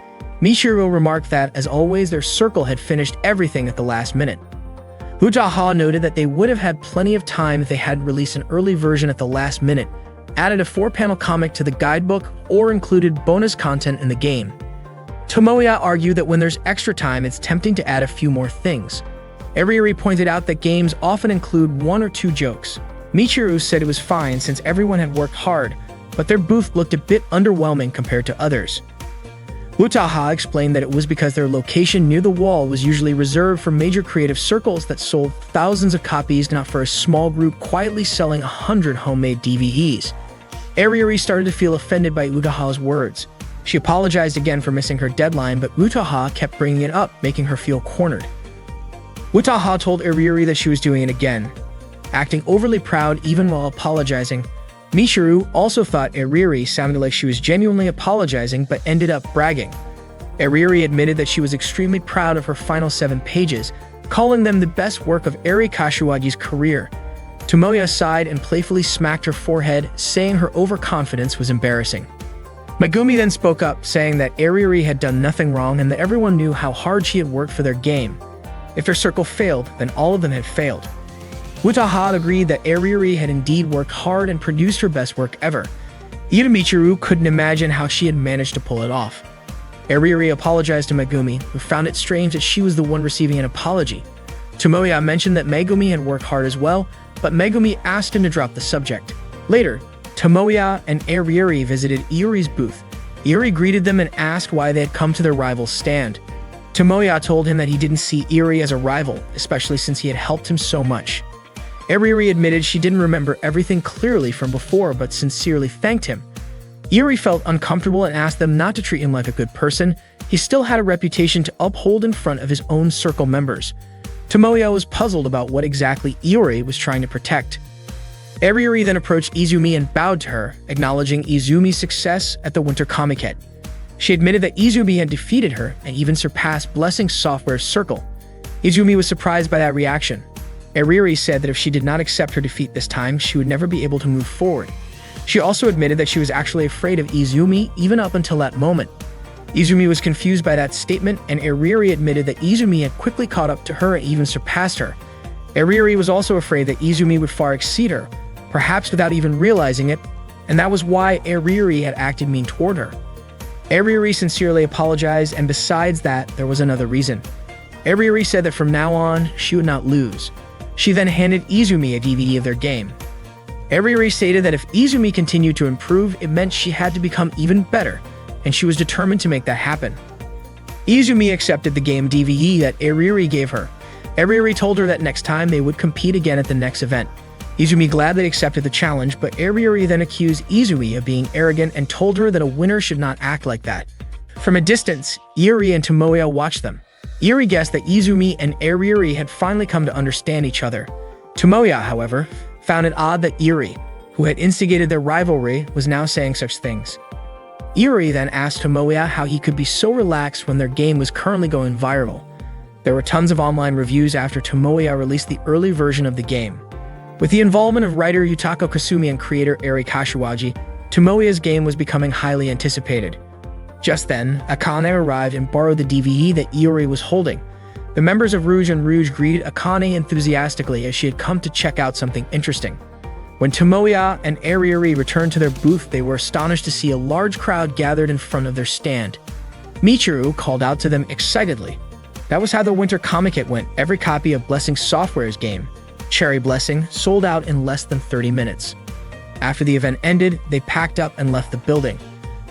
Michiru remarked that, as always, their circle had finished everything at the last minute. Utaha noted that they would have had plenty of time if they had released an early version at the last minute, added a 4-panel comic to the guidebook, or included bonus content in the game. Tomoya argued that when there's extra time, it's tempting to add a few more things. Eriri pointed out that games often include 1 or 2 jokes. Michiru said it was fine since everyone had worked hard, but their booth looked a bit underwhelming compared to others. Utaha explained that it was because their location near the wall was usually reserved for major creative circles that sold thousands of copies, not for a small group quietly selling 100 homemade DVDs. Eriri started to feel offended by Utaha's words. She apologized again for missing her deadline, but Utaha kept bringing it up, making her feel cornered. Utaha told Eriri that she was doing it again, acting overly proud even while apologizing. Michiru also thought Eriri sounded like she was genuinely apologizing but ended up bragging. Eriri admitted that she was extremely proud of her final 7 pages, calling them the best work of Eri Kashiwagi's career. Tomoya sighed and playfully smacked her forehead, saying her overconfidence was embarrassing. Megumi then spoke up, saying that Eriri had done nothing wrong and that everyone knew how hard she had worked for their game. If their circle failed, then all of them had failed. Utaha agreed that Eriri had indeed worked hard and produced her best work ever. Even Michiru couldn't imagine how she had managed to pull it off. Eriri apologized to Megumi, who found it strange that she was the one receiving an apology. Tomoya mentioned that Megumi had worked hard as well, but Megumi asked him to drop the subject. Later, Tomoya and Eriri visited Iori's booth. Iori greeted them and asked why they had come to their rival's stand. Tomoya told him that he didn't see Iori as a rival, especially since he had helped him so much. Eriri admitted she didn't remember everything clearly from before but sincerely thanked him. Iori felt uncomfortable and asked them not to treat him like a good person. He still had a reputation to uphold in front of his own circle members. Tomoya was puzzled about what exactly Iori was trying to protect. Eriri then approached Izumi and bowed to her, acknowledging Izumi's success at the Winter Comiket. She admitted that Izumi had defeated her and even surpassed Blessing Software's circle. Izumi was surprised by that reaction. Eriri said that if she did not accept her defeat this time, she would never be able to move forward. She also admitted that she was actually afraid of Izumi even up until that moment. Izumi was confused by that statement, and Eriri admitted that Izumi had quickly caught up to her and even surpassed her. Eriri was also afraid that Izumi would far exceed her, perhaps without even realizing it, and that was why Eriri had acted mean toward her. Eriri sincerely apologized, and besides that, there was another reason. Eriri said that from now on, she would not lose. She then handed Izumi a DVD of their game. Eriri stated that if Izumi continued to improve, it meant she had to become even better, and she was determined to make that happen. Izumi accepted the game DVD that Eriri gave her. Eriri told her that next time they would compete again at the next event. Izumi gladly accepted the challenge, but Eriri then accused Izumi of being arrogant and told her that a winner should not act like that. From a distance, Iori and Tomoya watched them. Iori guessed that Izumi and Eriri had finally come to understand each other. Tomoya, however, found it odd that Iori, who had instigated their rivalry, was now saying such things. Iori then asked Tomoya how he could be so relaxed when their game was currently going viral. There were tons of online reviews after Tomoya released the early version of the game. With the involvement of writer Yutaka Kasumi and creator Eri Kashiwagi, Tomoya's game was becoming highly anticipated. Just then, Akane arrived and borrowed the DVD that Iori was holding. The members of Rouge and Rouge greeted Akane enthusiastically as she had come to check out something interesting. When Tomoya and Eriri returned to their booth, they were astonished to see a large crowd gathered in front of their stand. Michiru called out to them excitedly. That was how the Winter Comiket went. Every copy of Blessing Software's game, Cherry Blessing, sold out in less than 30 minutes. After the event ended, they packed up and left the building.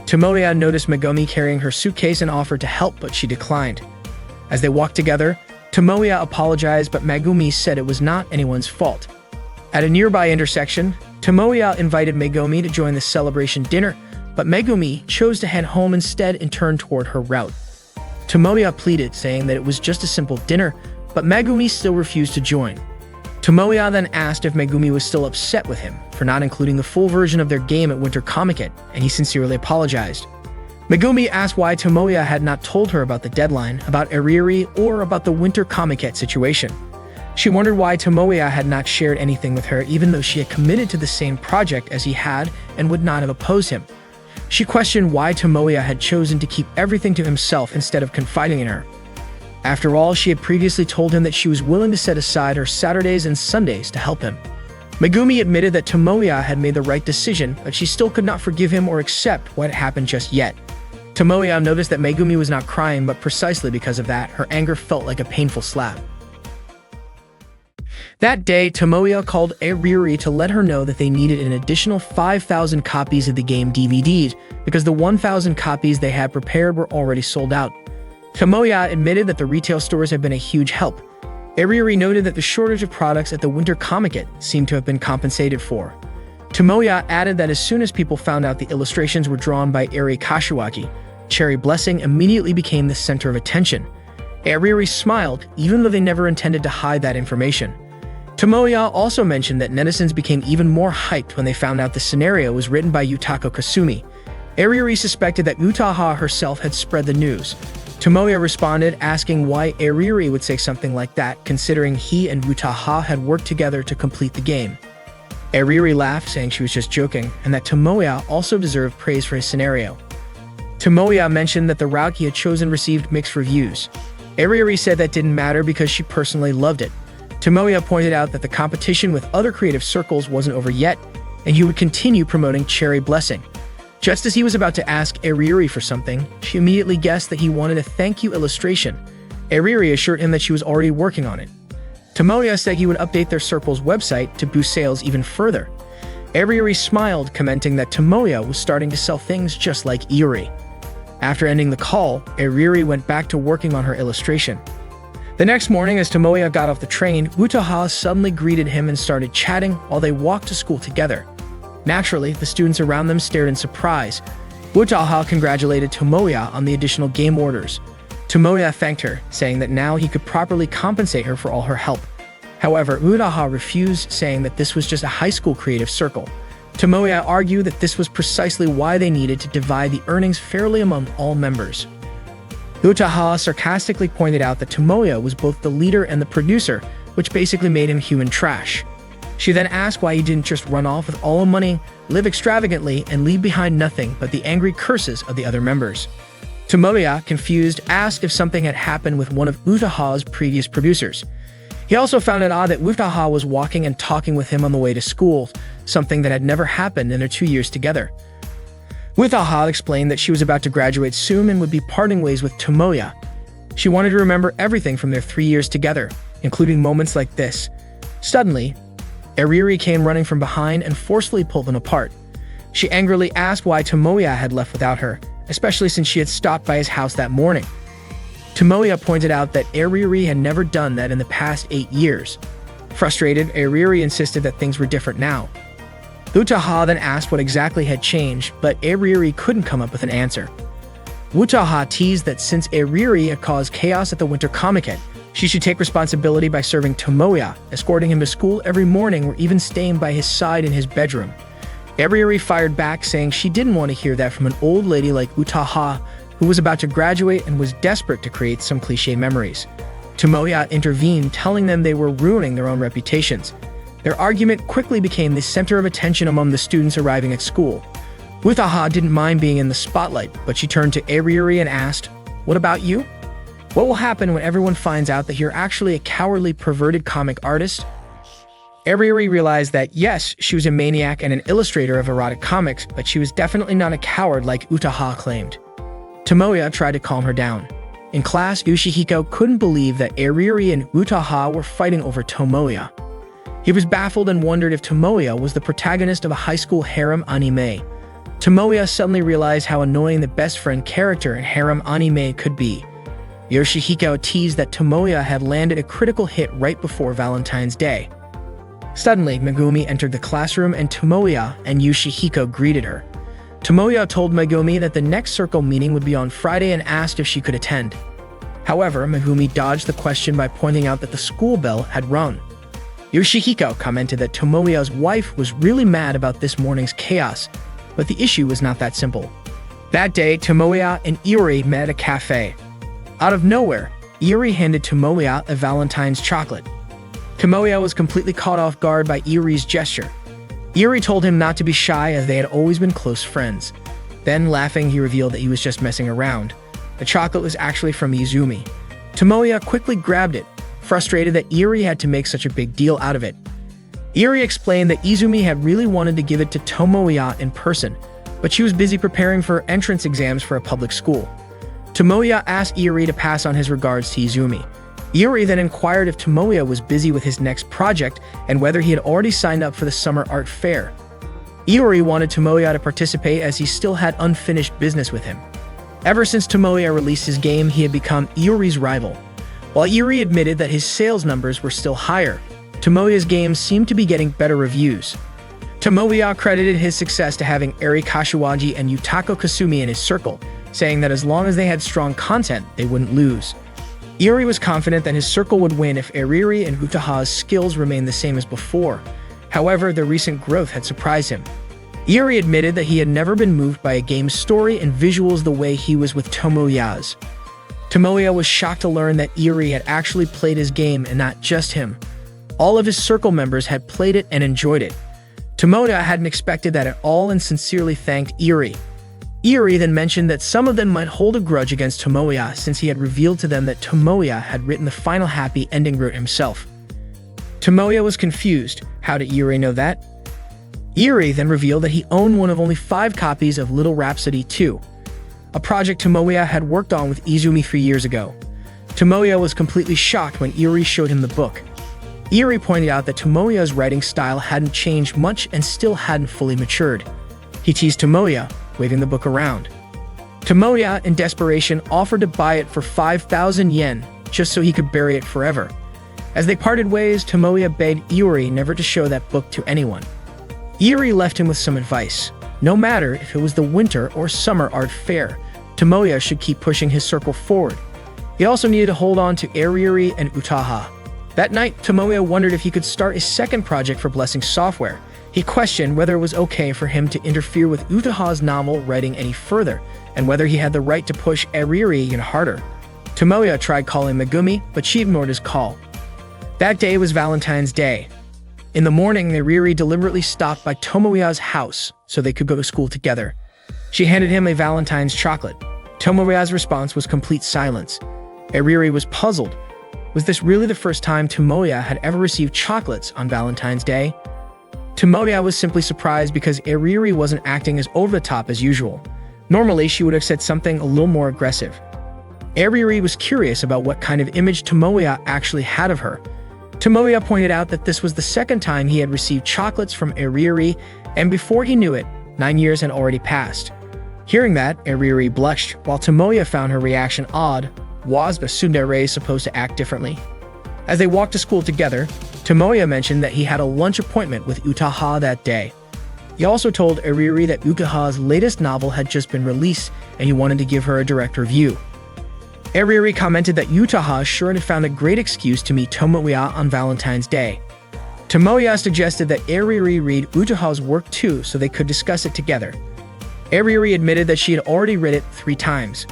Tomoya noticed Megumi carrying her suitcase and offered to help, but she declined. As they walked together, Tomoya apologized, but Megumi said it was not anyone's fault. At a nearby intersection, Tomoya invited Megumi to join the celebration dinner, but Megumi chose to head home instead and turned toward her route. Tomoya pleaded, saying that it was just a simple dinner, but Megumi still refused to join. Tomoya then asked if Megumi was still upset with him for not including the full version of their game at Winter Comiket, and he sincerely apologized. Megumi asked why Tomoya had not told her about the deadline, about Eriri, or about the Winter Comiket situation. She wondered why Tomoya had not shared anything with her, even though she had committed to the same project as he had and would not have opposed him. She questioned why Tomoya had chosen to keep everything to himself instead of confiding in her. After all, she had previously told him that she was willing to set aside her Saturdays and Sundays to help him. Megumi admitted that Tomoya had made the right decision, but she still could not forgive him or accept what had happened just yet. Tomoya noticed that Megumi was not crying, but precisely because of that, her anger felt like a painful slap. That day, Tomoya called Eriri to let her know that they needed an additional 5,000 copies of the game DVDs because the 1,000 copies they had prepared were already sold out. Tomoya admitted that the retail stores had been a huge help. Eriri noted that the shortage of products at the Winter Comiket seemed to have been compensated for. Tomoya added that as soon as people found out the illustrations were drawn by Eri Kashiwagi, Cherry Blessing immediately became the center of attention. Eriri smiled, even though they never intended to hide that information. Tomoya also mentioned that netizens became even more hyped when they found out the scenario was written by Yutaka Kasumi. Airiri suspected that Utaha herself had spread the news. Tomoya responded, asking why Airiri would say something like that, considering he and Utaha had worked together to complete the game. Airiri laughed, saying she was just joking, and that Tomoya also deserved praise for his scenario. Tomoya mentioned that the route he had chosen received mixed reviews. Airiri said that didn't matter because she personally loved it. Tomoya pointed out that the competition with other creative circles wasn't over yet, and he would continue promoting Cherry Blessing. Just as he was about to ask Airiri for something, she immediately guessed that he wanted a thank you illustration. Airiri assured him that she was already working on it. Tomoya said he would update their circle's website to boost sales even further. Airiri smiled, commenting that Tomoya was starting to sell things just like Iori. After ending the call, Airiri went back to working on her illustration. The next morning, as Tomoya got off the train, Utaha suddenly greeted him and started chatting while they walked to school together. Naturally, the students around them stared in surprise. Utaha congratulated Tomoya on the additional game orders. Tomoya thanked her, saying that now he could properly compensate her for all her help. However, Utaha refused, saying that this was just a high school creative circle. Tomoya argued that this was precisely why they needed to divide the earnings fairly among all members. Utaha sarcastically pointed out that Tomoya was both the leader and the producer, which basically made him human trash. She then asked why he didn't just run off with all the money, live extravagantly, and leave behind nothing but the angry curses of the other members. Tomoya, confused, asked if something had happened with one of Utaha's previous producers. He also found it odd that Utaha was walking and talking with him on the way to school, something that had never happened in their 2 years together. Utaha explained that she was about to graduate soon and would be parting ways with Tomoya. She wanted to remember everything from their 3 years together, including moments like this. Suddenly, Airiri came running from behind and forcefully pulled them apart. She angrily asked why Tomoya had left without her, especially since she had stopped by his house that morning. Tomoya pointed out that Airiri had never done that in the past 8 years. Frustrated, Airiri insisted that things were different now. Utaha then asked what exactly had changed, but Airiri couldn't come up with an answer. Utaha teased that since Airiri had caused chaos at the Winter Comic-Con, she should take responsibility by serving Tomoya, escorting him to school every morning or even staying by his side in his bedroom. Airiri fired back, saying she didn't want to hear that from an old lady like Utaha, who was about to graduate and was desperate to create some cliché memories. Tomoya intervened, telling them they were ruining their own reputations. Their argument quickly became the center of attention among the students arriving at school. Utaha didn't mind being in the spotlight, but she turned to Airiri and asked, "What about you? What will happen when everyone finds out that you're actually a cowardly, perverted comic artist?" Airiri realized that, yes, she was a maniac and an illustrator of erotic comics, but she was definitely not a coward like Utaha claimed. Tomoya tried to calm her down. In class, Yoshihiko couldn't believe that Airiri and Utaha were fighting over Tomoya. He was baffled and wondered if Tomoya was the protagonist of a high school harem anime. Tomoya suddenly realized how annoying the best friend character in harem anime could be. Yoshihiko teased that Tomoya had landed a critical hit right before Valentine's Day. Suddenly, Megumi entered the classroom and Tomoya and Yoshihiko greeted her. Tomoya told Megumi that the next circle meeting would be on Friday and asked if she could attend. However, Megumi dodged the question by pointing out that the school bell had rung. Yoshihiko commented that Tomoya's wife was really mad about this morning's chaos, but the issue was not that simple. That day, Tomoya and Iori met at a cafe. Out of nowhere, Iori handed Tomoya a Valentine's chocolate. Tomoya was completely caught off guard by Iori's gesture. Iori told him not to be shy as they had always been close friends. Then, laughing, he revealed that he was just messing around. The chocolate was actually from Izumi. Tomoya quickly grabbed it, frustrated that Iori had to make such a big deal out of it. Iori explained that Izumi had really wanted to give it to Tomoya in person, but she was busy preparing for entrance exams for a public school. Tomoya asked Iori to pass on his regards to Izumi. Iori then inquired if Tomoya was busy with his next project and whether he had already signed up for the summer art fair. Iori wanted Tomoya to participate as he still had unfinished business with him. Ever since Tomoya released his game, he had become Iori's rival. While Iori admitted that his sales numbers were still higher, Tomoya's games seemed to be getting better reviews. Tomoya credited his success to having Eri Kashiwagi and Yutaka Kasumi in his circle, saying that as long as they had strong content, they wouldn't lose. Iri was confident that his circle would win if Eriri and Utaha's skills remained the same as before. However, their recent growth had surprised him. Iri admitted that he had never been moved by a game's story and visuals the way he was with Tomoya's. Tomoya was shocked to learn that Iri had actually played his game and not just him. All of his circle members had played it and enjoyed it. Tomoya hadn't expected that at all and sincerely thanked Iri. Iri then mentioned that some of them might hold a grudge against Tomoya since he had revealed to them that Tomoya had written the final happy ending route himself. Tomoya was confused. How did Iri know that? Iri then revealed that he owned one of only 5 copies of Little Rhapsody 2, a project Tomoya had worked on with Izumi 3 years ago. Tomoya was completely shocked when Iri showed him the book. Iri pointed out that Tomoya's writing style hadn't changed much and still hadn't fully matured. He teased Tomoya, waving the book around. Tomoya, in desperation, offered to buy it for 5,000 yen, just so he could bury it forever. As they parted ways, Tomoya begged Iri never to show that book to anyone. Iri left him with some advice. No matter if it was the winter or summer art fair, Tomoya should keep pushing his circle forward. He also needed to hold on to Eriri and Utaha. That night, Tomoya wondered if he could start a second project for Blessing Software. He questioned whether it was okay for him to interfere with Utaha's novel writing any further, and whether he had the right to push Eriri even harder. Tomoya tried calling Megumi, but she ignored his call. That day was Valentine's Day. In the morning, Eriri deliberately stopped by Tomoya's house so they could go to school together. She handed him a Valentine's chocolate. Tomoya's response was complete silence. Eriri was puzzled. Was this really the first time Tomoya had ever received chocolates on Valentine's Day? Tomoya was simply surprised because Eriri wasn't acting as over the top as usual. Normally, she would have said something a little more aggressive. Eriri was curious about what kind of image Tomoya actually had of her. Tomoya pointed out that this was the second time he had received chocolates from Eriri, and before he knew it, 9 years had already passed. Hearing that, Eriri blushed, while Tomoya found her reaction odd. Was the tsundere supposed to act differently? As they walked to school together, Tomoya mentioned that he had a lunch appointment with Utaha that day. He also told Eriri that Utaha's latest novel had just been released and he wanted to give her a direct review. Eriri commented that Utaha sure had found a great excuse to meet Tomoya on Valentine's Day. Tomoya suggested that Eriri read Utaha's work too so they could discuss it together. Eriri admitted that she had already read it 3 times.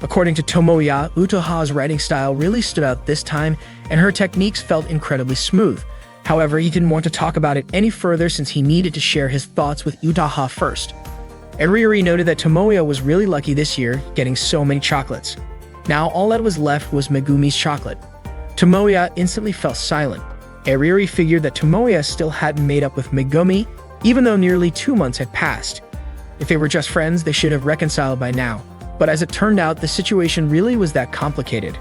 According to Tomoya, Utaha's writing style really stood out this time, and her techniques felt incredibly smooth. However, he didn't want to talk about it any further since he needed to share his thoughts with Utaha first. Eriri noted that Tomoya was really lucky this year, getting so many chocolates. Now all that was left was Megumi's chocolate. Tomoya instantly fell silent. Eriri figured that Tomoya still hadn't made up with Megumi, even though nearly 2 months had passed. If they were just friends, they should have reconciled by now. But as it turned out, the situation really was that complicated.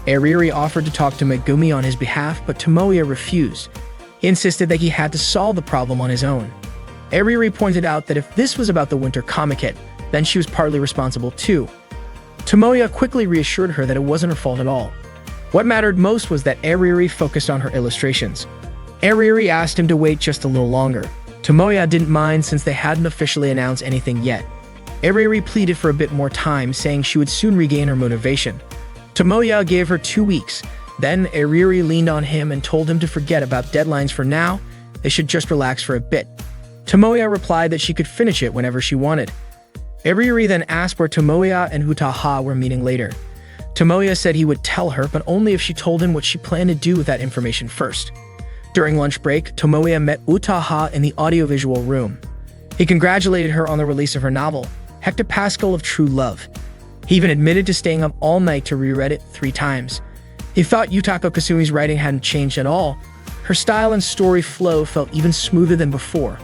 Eriri offered to talk to Megumi on his behalf, but Tomoya refused. He insisted that he had to solve the problem on his own. Eriri pointed out that if this was about the winter comic hit, then she was partly responsible too. Tomoya quickly reassured her that it wasn't her fault at all. What mattered most was that Eriri focused on her illustrations. Eriri asked him to wait just a little longer. Tomoya didn't mind since they hadn't officially announced anything yet. Eriri pleaded for a bit more time, saying she would soon regain her motivation. Tomoya gave her 2 weeks. Then Eriri leaned on him and told him to forget about deadlines for now. They should just relax for a bit. Tomoya replied that she could finish it whenever she wanted. Eriri then asked where Tomoya and Utaha were meeting later. Tomoya said he would tell her, but only if she told him what she planned to do with that information first. During lunch break, Tomoya met Utaha in the audiovisual room. He congratulated her on the release of her novel, Hectopascal of True Love. He even admitted to staying up all night to reread it 3 times. He thought Yutaka Kasumi's writing hadn't changed at all. Her style and story flow felt even smoother than before.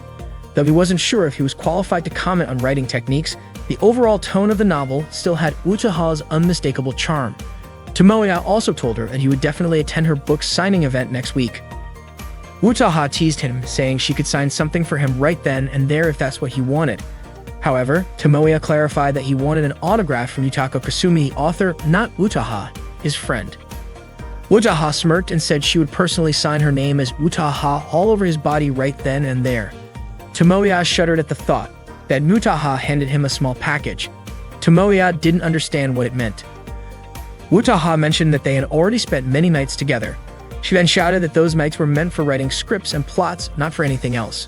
Though he wasn't sure if he was qualified to comment on writing techniques, the overall tone of the novel still had Utaha's unmistakable charm. Tomoya also told her that he would definitely attend her book signing event next week. Utaha teased him, saying she could sign something for him right then and there if that's what he wanted. However, Tomoya clarified that he wanted an autograph from Yutaka Kasumi, author, not Utaha, his friend. Utaha smirked and said she would personally sign her name as Utaha all over his body right then and there. Tomoya shuddered at the thought that Utaha handed him a small package. Tomoya didn't understand what it meant. Utaha mentioned that they had already spent many nights together. She then shouted that those nights were meant for writing scripts and plots, not for anything else.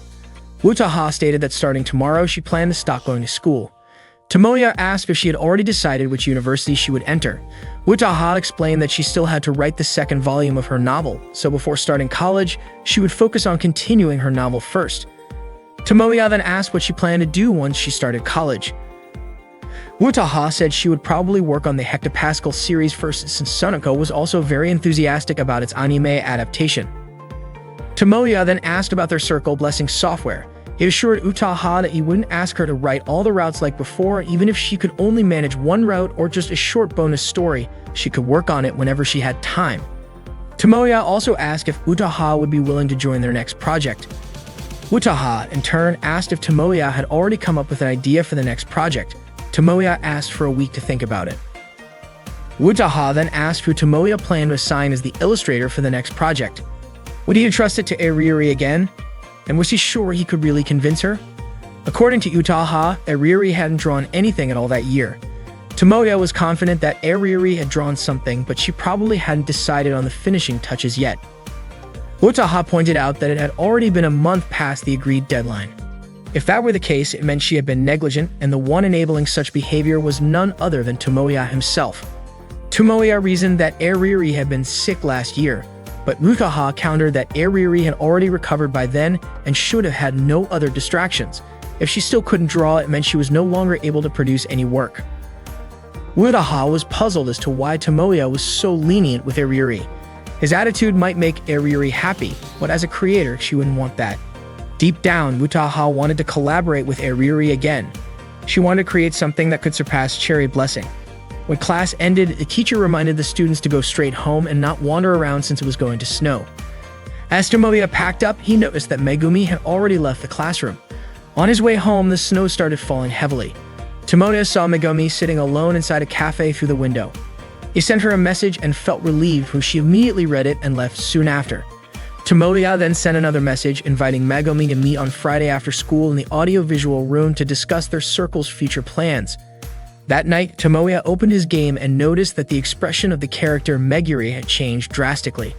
Utaha stated that starting tomorrow, she planned to stop going to school. Tomoya asked if she had already decided which university she would enter. Utaha explained that she still had to write the second volume of her novel, so before starting college, she would focus on continuing her novel first. Tomoya then asked what she planned to do once she started college. Utaha said she would probably work on the Hectopascal series first, since Sonoko was also very enthusiastic about its anime adaptation. Tomoya then asked about their circle blessing software. He assured Utaha that he wouldn't ask her to write all the routes like before, even if she could only manage one route or just a short bonus story. She could work on it whenever she had time. Tomoya also asked if Utaha would be willing to join their next project. Utaha, in turn, asked if Tomoya had already come up with an idea for the next project. Tomoya asked for a week to think about it. Utaha then asked who Tomoya planned to assign as the illustrator for the next project. Would he entrust it to Ariuri again? And was he sure he could really convince her? According to Utaha, Ariuri hadn't drawn anything at all that year. Tomoya was confident that Ariuri had drawn something, but she probably hadn't decided on the finishing touches yet. Utaha pointed out that it had already been a month past the agreed deadline. If that were the case, it meant she had been negligent, and the one enabling such behavior was none other than Tomoya himself. Tomoya reasoned that Ariuri had been sick last year, but Utaha countered that Ariuri had already recovered by then and should have had no other distractions. If she still couldn't draw, it meant she was no longer able to produce any work. Utaha was puzzled as to why Tomoya was so lenient with Ariuri. His attitude might make Ariuri happy, but as a creator, she wouldn't want that. Deep down, Utaha wanted to collaborate with Ariuri again. She wanted to create something that could surpass Cherry Blessing. When class ended, the teacher reminded the students to go straight home and not wander around since it was going to snow. As Tomoya packed up, he noticed that Megumi had already left the classroom. On his way home, the snow started falling heavily. Tomoya saw Megumi sitting alone inside a cafe through the window. He sent her a message and felt relieved when she immediately read it and left soon after. Tomoya then sent another message inviting Megumi to meet on Friday after school in the audiovisual room to discuss their circle's future plans. That night, Tomoya opened his game and noticed that the expression of the character Meguri had changed drastically.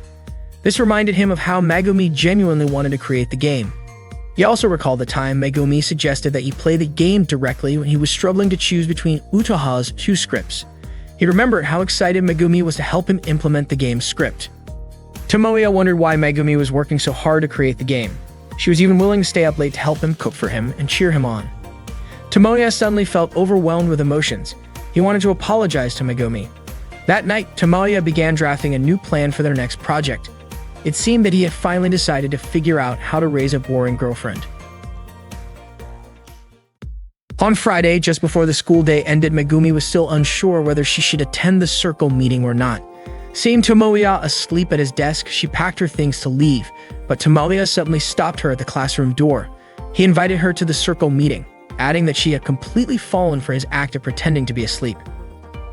This reminded him of how Megumi genuinely wanted to create the game. He also recalled the time Megumi suggested that he play the game directly when he was struggling to choose between Utaha's two scripts. He remembered how excited Megumi was to help him implement the game's script. Tomoya wondered why Megumi was working so hard to create the game. She was even willing to stay up late to help him, cook for him, and cheer him on. Tomoya suddenly felt overwhelmed with emotions. He wanted to apologize to Megumi. That night, Tomoya began drafting a new plan for their next project. It seemed that he had finally decided to figure out how to raise a boring girlfriend. On Friday, just before the school day ended, Megumi was still unsure whether she should attend the circle meeting or not. Seeing Tomoya asleep at his desk, she packed her things to leave, but Tomoya suddenly stopped her at the classroom door. He invited her to the circle meeting, adding that she had completely fallen for his act of pretending to be asleep.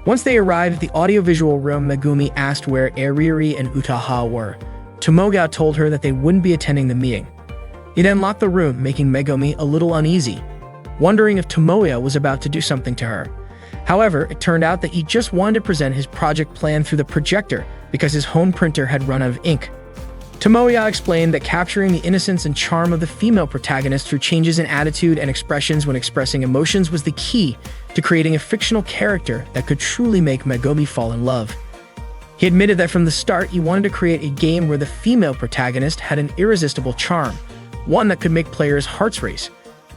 Once they arrived at the audiovisual room, Megumi asked where Ariuri and Utaha were. Tomoya told her that they wouldn't be attending the meeting. He then locked the room, making Megumi a little uneasy, wondering if Tomoya was about to do something to her. However, it turned out that he just wanted to present his project plan through the projector because his home printer had run out of ink. Tomoya explained that capturing the innocence and charm of the female protagonist through changes in attitude and expressions when expressing emotions was the key to creating a fictional character that could truly make Megumi fall in love. He admitted that from the start he wanted to create a game where the female protagonist had an irresistible charm, one that could make players' hearts race.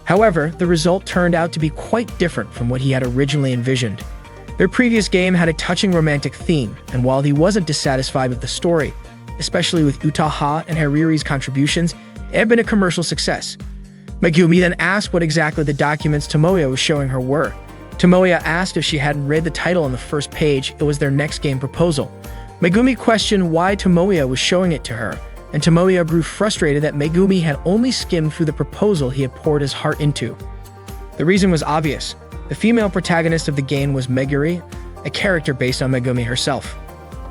However, the result turned out to be quite different from what he had originally envisioned. Their previous game had a touching romantic theme, and while he wasn't dissatisfied with the story, especially with Utaha and Hariri's contributions, it had been a commercial success. Megumi then asked what exactly the documents Tomoya was showing her were. Tomoya asked if she hadn't read the title on the first page. It was their next game proposal. Megumi questioned why Tomoya was showing it to her, and Tomoya grew frustrated that Megumi had only skimmed through the proposal he had poured his heart into. The reason was obvious. The female protagonist of the game was Meguri, a character based on Megumi herself.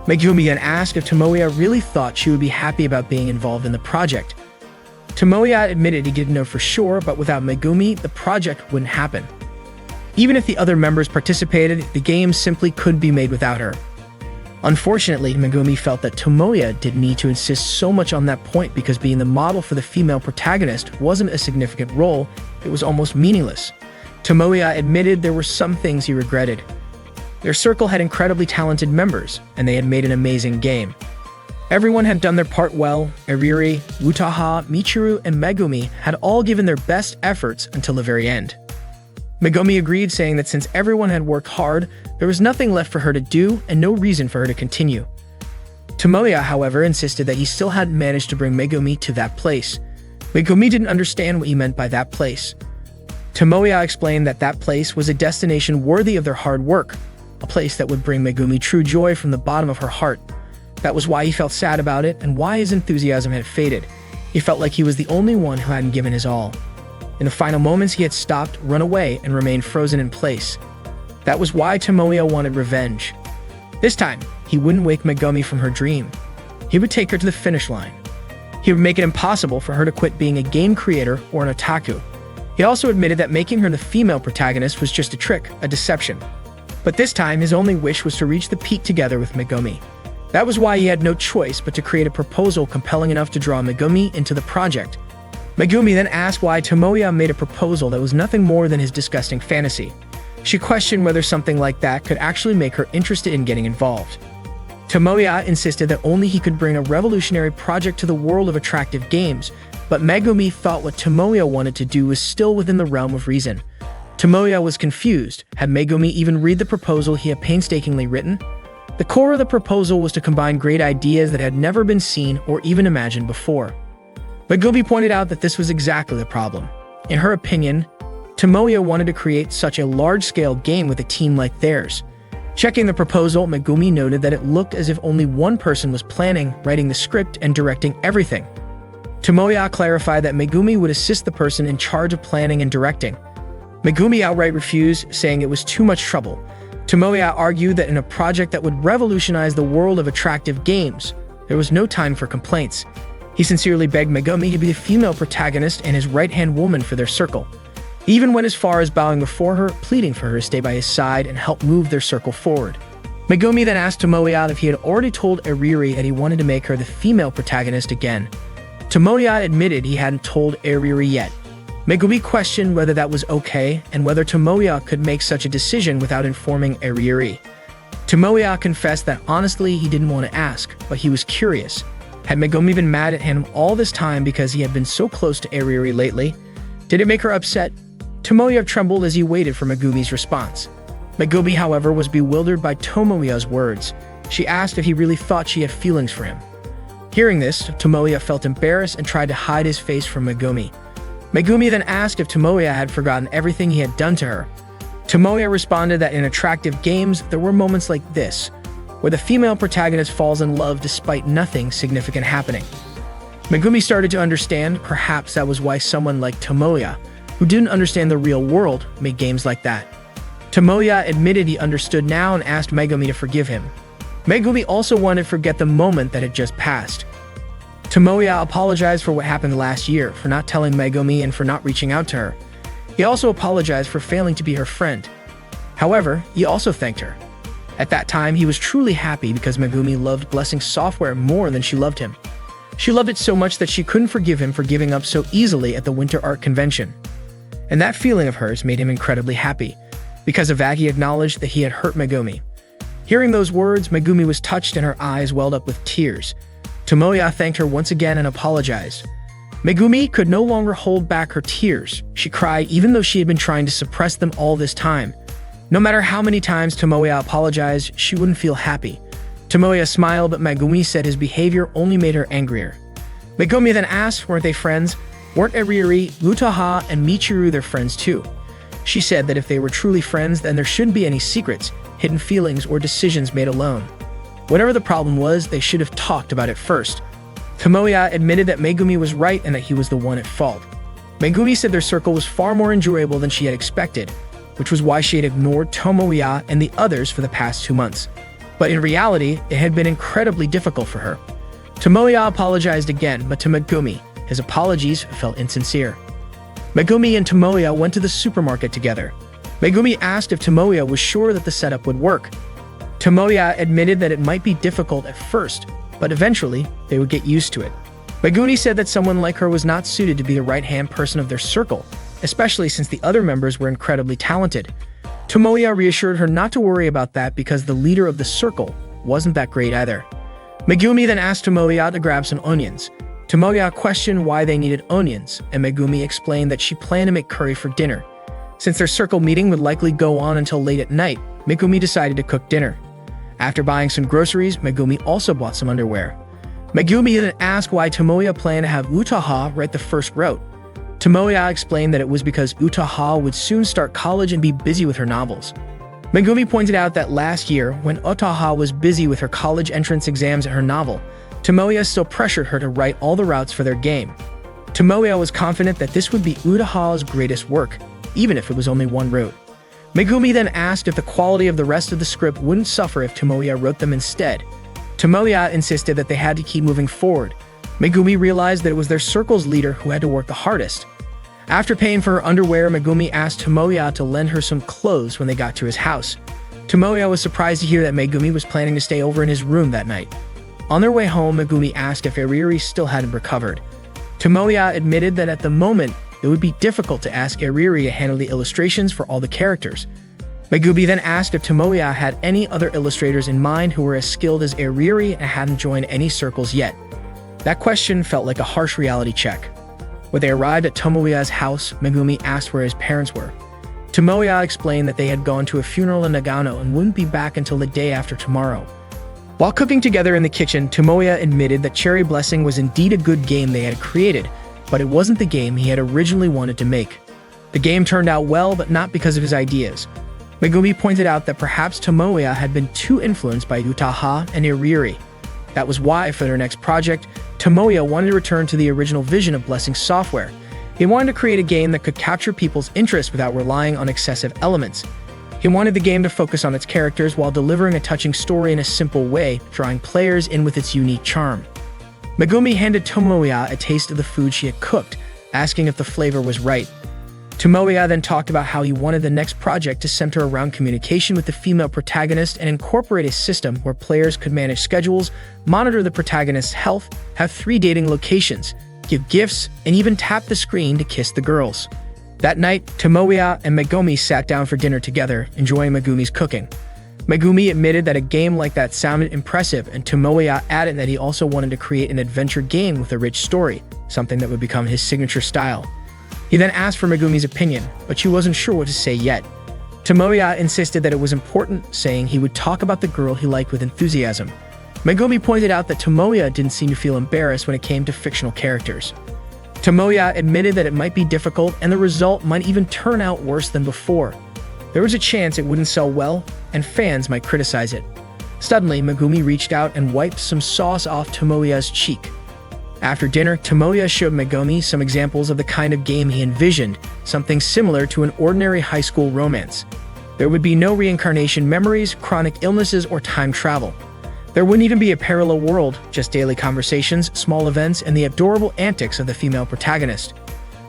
Megumi then asked if Tomoya really thought she would be happy about being involved in the project. Tomoya admitted he didn't know for sure, but without Megumi, the project wouldn't happen. Even if the other members participated, the game simply couldn't be made without her. Unfortunately, Megumi felt that Tomoya didn't need to insist so much on that point because being the model for the female protagonist wasn't a significant role, it was almost meaningless. Tomoya admitted there were some things he regretted. Their circle had incredibly talented members, and they had made an amazing game. Everyone had done their part well. Iriri, Utaha, Michiru, and Megumi had all given their best efforts until the very end. Megumi agreed, saying that since everyone had worked hard, there was nothing left for her to do and no reason for her to continue. Tomoya, however, insisted that he still hadn't managed to bring Megumi to that place. Megumi didn't understand what he meant by that place. Tomoya explained that that place was a destination worthy of their hard work, a place that would bring Megumi true joy from the bottom of her heart. That was why he felt sad about it and why his enthusiasm had faded. He felt like he was the only one who hadn't given his all. In the final moments, he had stopped, run away, and remained frozen in place. That was why Tomoya wanted revenge. This time, he wouldn't wake Megumi from her dream. He would take her to the finish line. He would make it impossible for her to quit being a game creator or an otaku. He also admitted that making her the female protagonist was just a trick, a deception. But this time, his only wish was to reach the peak together with Megumi. That was why he had no choice but to create a proposal compelling enough to draw Megumi into the project. Megumi then asked why Tomoya made a proposal that was nothing more than his disgusting fantasy. She questioned whether something like that could actually make her interested in getting involved. Tomoya insisted that only he could bring a revolutionary project to the world of attractive games, but Megumi thought what Tomoya wanted to do was still within the realm of reason. Tomoya was confused. Had Megumi even read the proposal he had painstakingly written? The core of the proposal was to combine great ideas that had never been seen or even imagined before. Megumi pointed out that this was exactly the problem. In her opinion, Tomoya wanted to create such a large-scale game with a team like theirs. Checking the proposal, Megumi noted that it looked as if only one person was planning, writing the script, and directing everything. Tomoya clarified that Megumi would assist the person in charge of planning and directing. Megumi outright refused, saying it was too much trouble. Tomoya argued that in a project that would revolutionize the world of attractive games, there was no time for complaints. He sincerely begged Megumi to be the female protagonist and his right-hand woman for their circle. He even went as far as bowing before her, pleading for her to stay by his side and help move their circle forward. Megumi then asked Tomoya if he had already told Iriri that he wanted to make her the female protagonist again. Tomoya admitted he hadn't told Iriri yet. Megumi questioned whether that was okay and whether Tomoya could make such a decision without informing Iriri. Tomoya confessed that honestly he didn't want to ask, but he was curious. Had Megumi been mad at him all this time because he had been so close to Iriri lately? Did it make her upset? Tomoya trembled as he waited for Megumi's response. Megumi, however, was bewildered by Tomoya's words. She asked if he really thought she had feelings for him. Hearing this, Tomoya felt embarrassed and tried to hide his face from Megumi. Megumi then asked if Tomoya had forgotten everything he had done to her. Tomoya responded that in attractive games, there were moments like this, where the female protagonist falls in love despite nothing significant happening. Megumi started to understand perhaps that was why someone like Tomoya, who didn't understand the real world, made games like that. Tomoya admitted he understood now and asked Megumi to forgive him. Megumi also wanted to forget the moment that had just passed. Tomoya apologized for what happened last year, for not telling Megumi and for not reaching out to her. He also apologized for failing to be her friend. However, he also thanked her. At that time, he was truly happy because Megumi loved Blessing software more than she loved him. She loved it so much that she couldn't forgive him for giving up so easily at the Winter Art Convention. And that feeling of hers made him incredibly happy. Because of that, he acknowledged that he had hurt Megumi. Hearing those words, Megumi was touched and her eyes welled up with tears. Tomoya thanked her once again and apologized. Megumi could no longer hold back her tears. She cried even though she had been trying to suppress them all this time. No matter how many times Tomoya apologized, she wouldn't feel happy. Tomoya smiled, but Megumi said his behavior only made her angrier. Megumi then asked, weren't they friends? Weren't Iriri, Utaha, and Michiru their friends too? She said that if they were truly friends, then there shouldn't be any secrets, hidden feelings, or decisions made alone. Whatever the problem was, they should have talked about it first. Tomoya admitted that Megumi was right and that he was the one at fault. Megumi said their circle was far more enjoyable than she had expected, which was why she had ignored Tomoya and the others for the past 2 months. But in reality, it had been incredibly difficult for her. Tomoya apologized again, but to Megumi, his apologies felt insincere. Megumi and Tomoya went to the supermarket together. Megumi asked if Tomoya was sure that the setup would work. Tomoya admitted that it might be difficult at first, but eventually they would get used to it. Megumi said that someone like her was not suited to be the right-hand person of their circle, especially since the other members were incredibly talented. Tomoya reassured her not to worry about that because the leader of the circle wasn't that great either. Megumi then asked Tomoya to grab some onions. Tomoya questioned why they needed onions, and Megumi explained that she planned to make curry for dinner. Since their circle meeting would likely go on until late at night, Megumi decided to cook dinner. After buying some groceries, Megumi also bought some underwear. Megumi then asked why Tomoya planned to have Utaha write the first route. Tomoya explained that it was because Utaha would soon start college and be busy with her novels. Megumi pointed out that last year, when Utaha was busy with her college entrance exams at her novel, Tomoya still pressured her to write all the routes for their game. Tomoya was confident that this would be Utaha's greatest work, even if it was only one route. Megumi then asked if the quality of the rest of the script wouldn't suffer if Tomoya wrote them instead. Tomoya insisted that they had to keep moving forward. Megumi realized that it was their circle's leader who had to work the hardest. After paying for her underwear, Megumi asked Tomoya to lend her some clothes when they got to his house. Tomoya was surprised to hear that Megumi was planning to stay over in his room that night. On their way home, Megumi asked if Iriri still hadn't recovered. Tomoya admitted that at the moment, it would be difficult to ask Iriri to handle the illustrations for all the characters. Megumi then asked if Tomoya had any other illustrators in mind who were as skilled as Iriri and hadn't joined any circles yet. That question felt like a harsh reality check. When they arrived at Tomoya's house, Megumi asked where his parents were. Tomoya explained that they had gone to a funeral in Nagano and wouldn't be back until the day after tomorrow. While cooking together in the kitchen, Tomoya admitted that Cherry Blessing was indeed a good game they had created, but it wasn't the game he had originally wanted to make. The game turned out well, but not because of his ideas. Megumi pointed out that perhaps Tomoya had been too influenced by Utaha and Iriri. That was why, for their next project, Tomoya wanted to return to the original vision of Blessing software. He wanted to create a game that could capture people's interest without relying on excessive elements. He wanted the game to focus on its characters while delivering a touching story in a simple way, drawing players in with its unique charm. Megumi handed Tomoya a taste of the food she had cooked, asking if the flavor was right. Tomoya then talked about how he wanted the next project to center around communication with the female protagonist and incorporate a system where players could manage schedules, monitor the protagonist's health, have 3 dating locations, give gifts, and even tap the screen to kiss the girls. That night, Tomoya and Megumi sat down for dinner together, enjoying Megumi's cooking. Megumi admitted that a game like that sounded impressive, and Tomoya added that he also wanted to create an adventure game with a rich story, something that would become his signature style. He then asked for Megumi's opinion, but she wasn't sure what to say yet. Tomoya insisted that it was important, saying he would talk about the girl he liked with enthusiasm. Megumi pointed out that Tomoya didn't seem to feel embarrassed when it came to fictional characters. Tomoya admitted that it might be difficult and the result might even turn out worse than before. There was a chance it wouldn't sell well, and fans might criticize it. Suddenly, Megumi reached out and wiped some sauce off Tomoya's cheek. After dinner, Tomoya showed Megumi some examples of the kind of game he envisioned, something similar to an ordinary high school romance. There would be no reincarnation memories, chronic illnesses, or time travel. There wouldn't even be a parallel world, just daily conversations, small events, and the adorable antics of the female protagonist.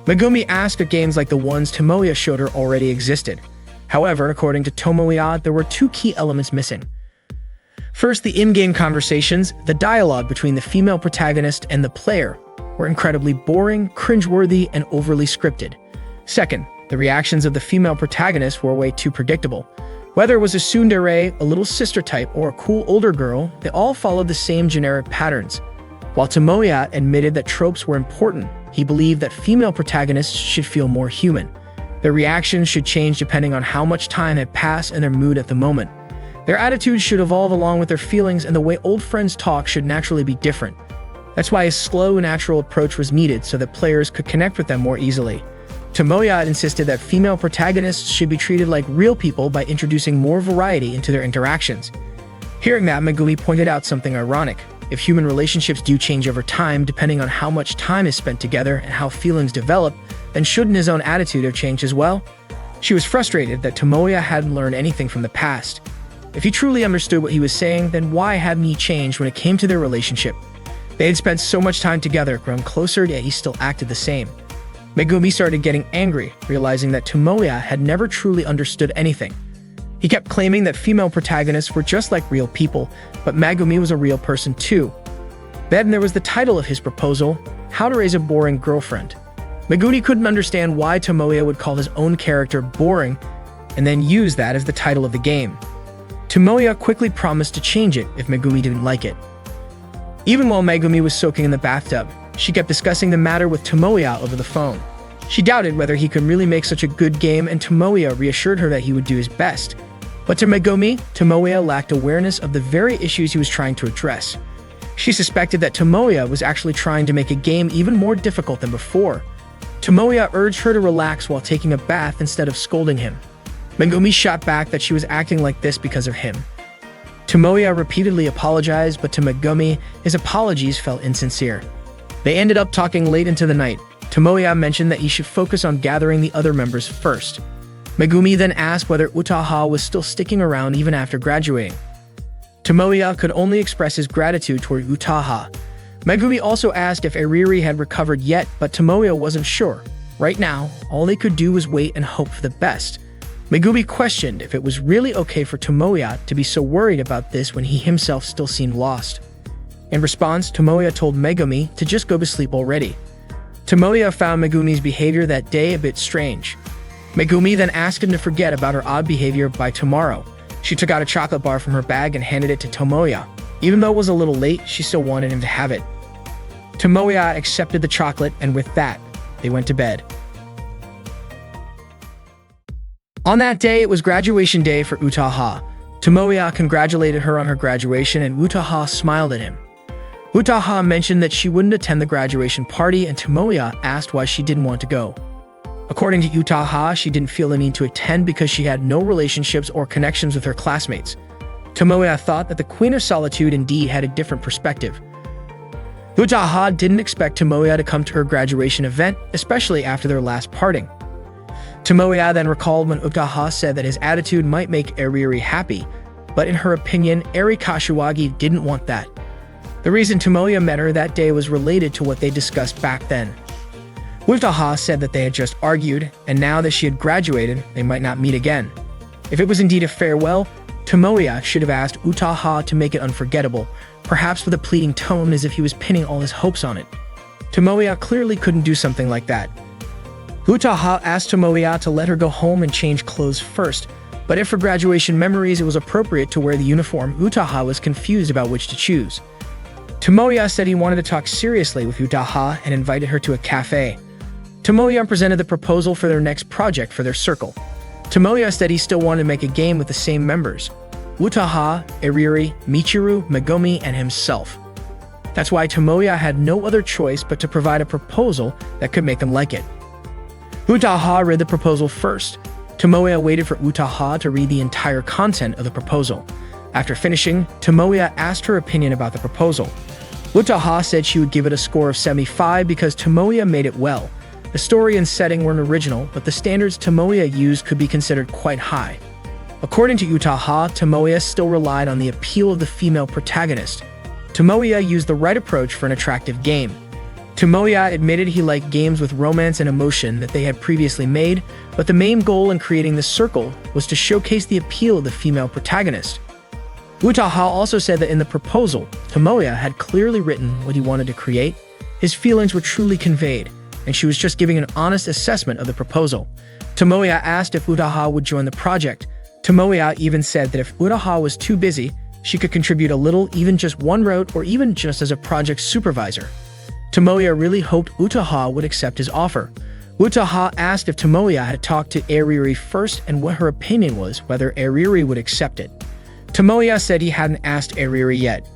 Megumi asked if games like the ones Tomoya showed her already existed. However, according to Tomoya, there were 2 key elements missing. First, the in-game conversations, the dialogue between the female protagonist and the player, were incredibly boring, cringeworthy, and overly scripted. Second, the reactions of the female protagonist were way too predictable. Whether it was a tsundere, a little sister type, or a cool older girl, they all followed the same generic patterns. While Tomoya admitted that tropes were important, he believed that female protagonists should feel more human. Their reactions should change depending on how much time had passed and their mood at the moment. Their attitudes should evolve along with their feelings, and the way old friends talk should naturally be different. That's why a slow, natural approach was needed so that players could connect with them more easily. Tomoya insisted that female protagonists should be treated like real people by introducing more variety into their interactions. Hearing that, Megumi pointed out something ironic. If human relationships do change over time, depending on how much time is spent together and how feelings develop, then shouldn't his own attitude have changed as well? She was frustrated that Tomoya hadn't learned anything from the past. If he truly understood what he was saying, then why hadn't he changed when it came to their relationship? They had spent so much time together, grown closer, yet he still acted the same. Megumi started getting angry, realizing that Tomoya had never truly understood anything. He kept claiming that female protagonists were just like real people, but Megumi was a real person too. Then there was the title of his proposal, How to Raise a Boring Girlfriend. Megumi couldn't understand why Tomoya would call his own character boring and then use that as the title of the game. Tomoya quickly promised to change it if Megumi didn't like it. Even while Megumi was soaking in the bathtub, she kept discussing the matter with Tomoya over the phone. She doubted whether he could really make such a good game, and Tomoya reassured her that he would do his best. But to Megumi, Tomoya lacked awareness of the very issues he was trying to address. She suspected that Tomoya was actually trying to make a game even more difficult than before. Tomoya urged her to relax while taking a bath instead of scolding him. Megumi shot back that she was acting like this because of him. Tomoya repeatedly apologized, but to Megumi, his apologies felt insincere. They ended up talking late into the night. Tomoya mentioned that he should focus on gathering the other members first. Megumi then asked whether Utaha was still sticking around even after graduating. Tomoya could only express his gratitude toward Utaha. Megumi also asked if Eriri had recovered yet, but Tomoya wasn't sure. Right now, all they could do was wait and hope for the best. Megumi questioned if it was really okay for Tomoya to be so worried about this when he himself still seemed lost. In response, Tomoya told Megumi to just go to sleep already. Tomoya found Megumi's behavior that day a bit strange. Megumi then asked him to forget about her odd behavior by tomorrow. She took out a chocolate bar from her bag and handed it to Tomoya. Even though it was a little late, she still wanted him to have it. Tomoya accepted the chocolate, and with that, they went to bed. On that day, it was graduation day for Utaha. Tomoya congratulated her on her graduation, and Utaha smiled at him. Utaha mentioned that she wouldn't attend the graduation party, and Tomoya asked why she didn't want to go. According to Utaha, she didn't feel the need to attend because she had no relationships or connections with her classmates. Tomoya thought that the Queen of Solitude indeed had a different perspective. Utaha didn't expect Tomoya to come to her graduation event, especially after their last parting. Tomoya then recalled when Utaha said that his attitude might make Eriri happy, but in her opinion, Eri Kashiwagi didn't want that. The reason Tomoya met her that day was related to what they discussed back then. Utaha said that they had just argued, and now that she had graduated, they might not meet again. If it was indeed a farewell, Tomoya should have asked Utaha to make it unforgettable, perhaps with a pleading tone as if he was pinning all his hopes on it. Tomoya clearly couldn't do something like that. Utaha asked Tomoya to let her go home and change clothes first, but if for graduation memories it was appropriate to wear the uniform, Utaha was confused about which to choose. Tomoya said he wanted to talk seriously with Utaha and invited her to a cafe. Tomoya presented the proposal for their next project for their circle. Tomoya said he still wanted to make a game with the same members: Utaha, Eriri, Michiru, Megumi, and himself. That's why Tomoya had no other choice but to provide a proposal that could make them like it. Utaha read the proposal first. Tomoya waited for Utaha to read the entire content of the proposal. After finishing, Tomoya asked her opinion about the proposal. Utaha said she would give it a score of 75 because Tomoya made it well. The story and setting weren't original, but the standards Tomoya used could be considered quite high. According to Utaha, Tomoya still relied on the appeal of the female protagonist. Tomoya used the right approach for an attractive game. Tomoya admitted he liked games with romance and emotion that they had previously made, but the main goal in creating the circle was to showcase the appeal of the female protagonist. Utaha also said that in the proposal, Tomoya had clearly written what he wanted to create. His feelings were truly conveyed, and she was just giving an honest assessment of the proposal. Tomoya asked if Utaha would join the project. Tomoya even said that if Utaha was too busy, she could contribute a little, even just one route or even just as a project supervisor. Tomoya really hoped Utaha would accept his offer. Utaha asked if Tomoya had talked to Eriri first and what her opinion was, whether Eriri would accept it. Tomoya said he hadn't asked Eriri yet.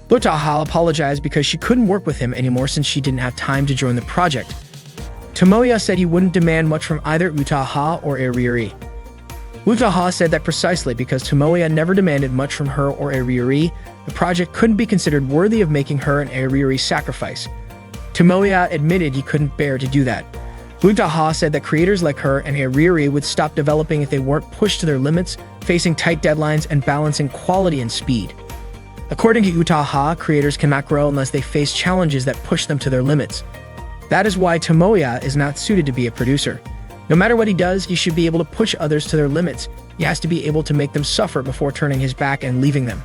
Utaha apologized because she couldn't work with him anymore since she didn't have time to join the project. Tomoya said he wouldn't demand much from either Utaha or Eriri. Utaha said that precisely because Tomoya never demanded much from her or Eriri, the project couldn't be considered worthy of making her and Eriri sacrifice. Tomoya admitted he couldn't bear to do that. Utaha said that creators like her and Eriri would stop developing if they weren't pushed to their limits, facing tight deadlines and balancing quality and speed. According to Utaha, creators cannot grow unless they face challenges that push them to their limits. That is why Tomoya is not suited to be a producer. No matter what he does, he should be able to push others to their limits. He has to be able to make them suffer before turning his back and leaving them.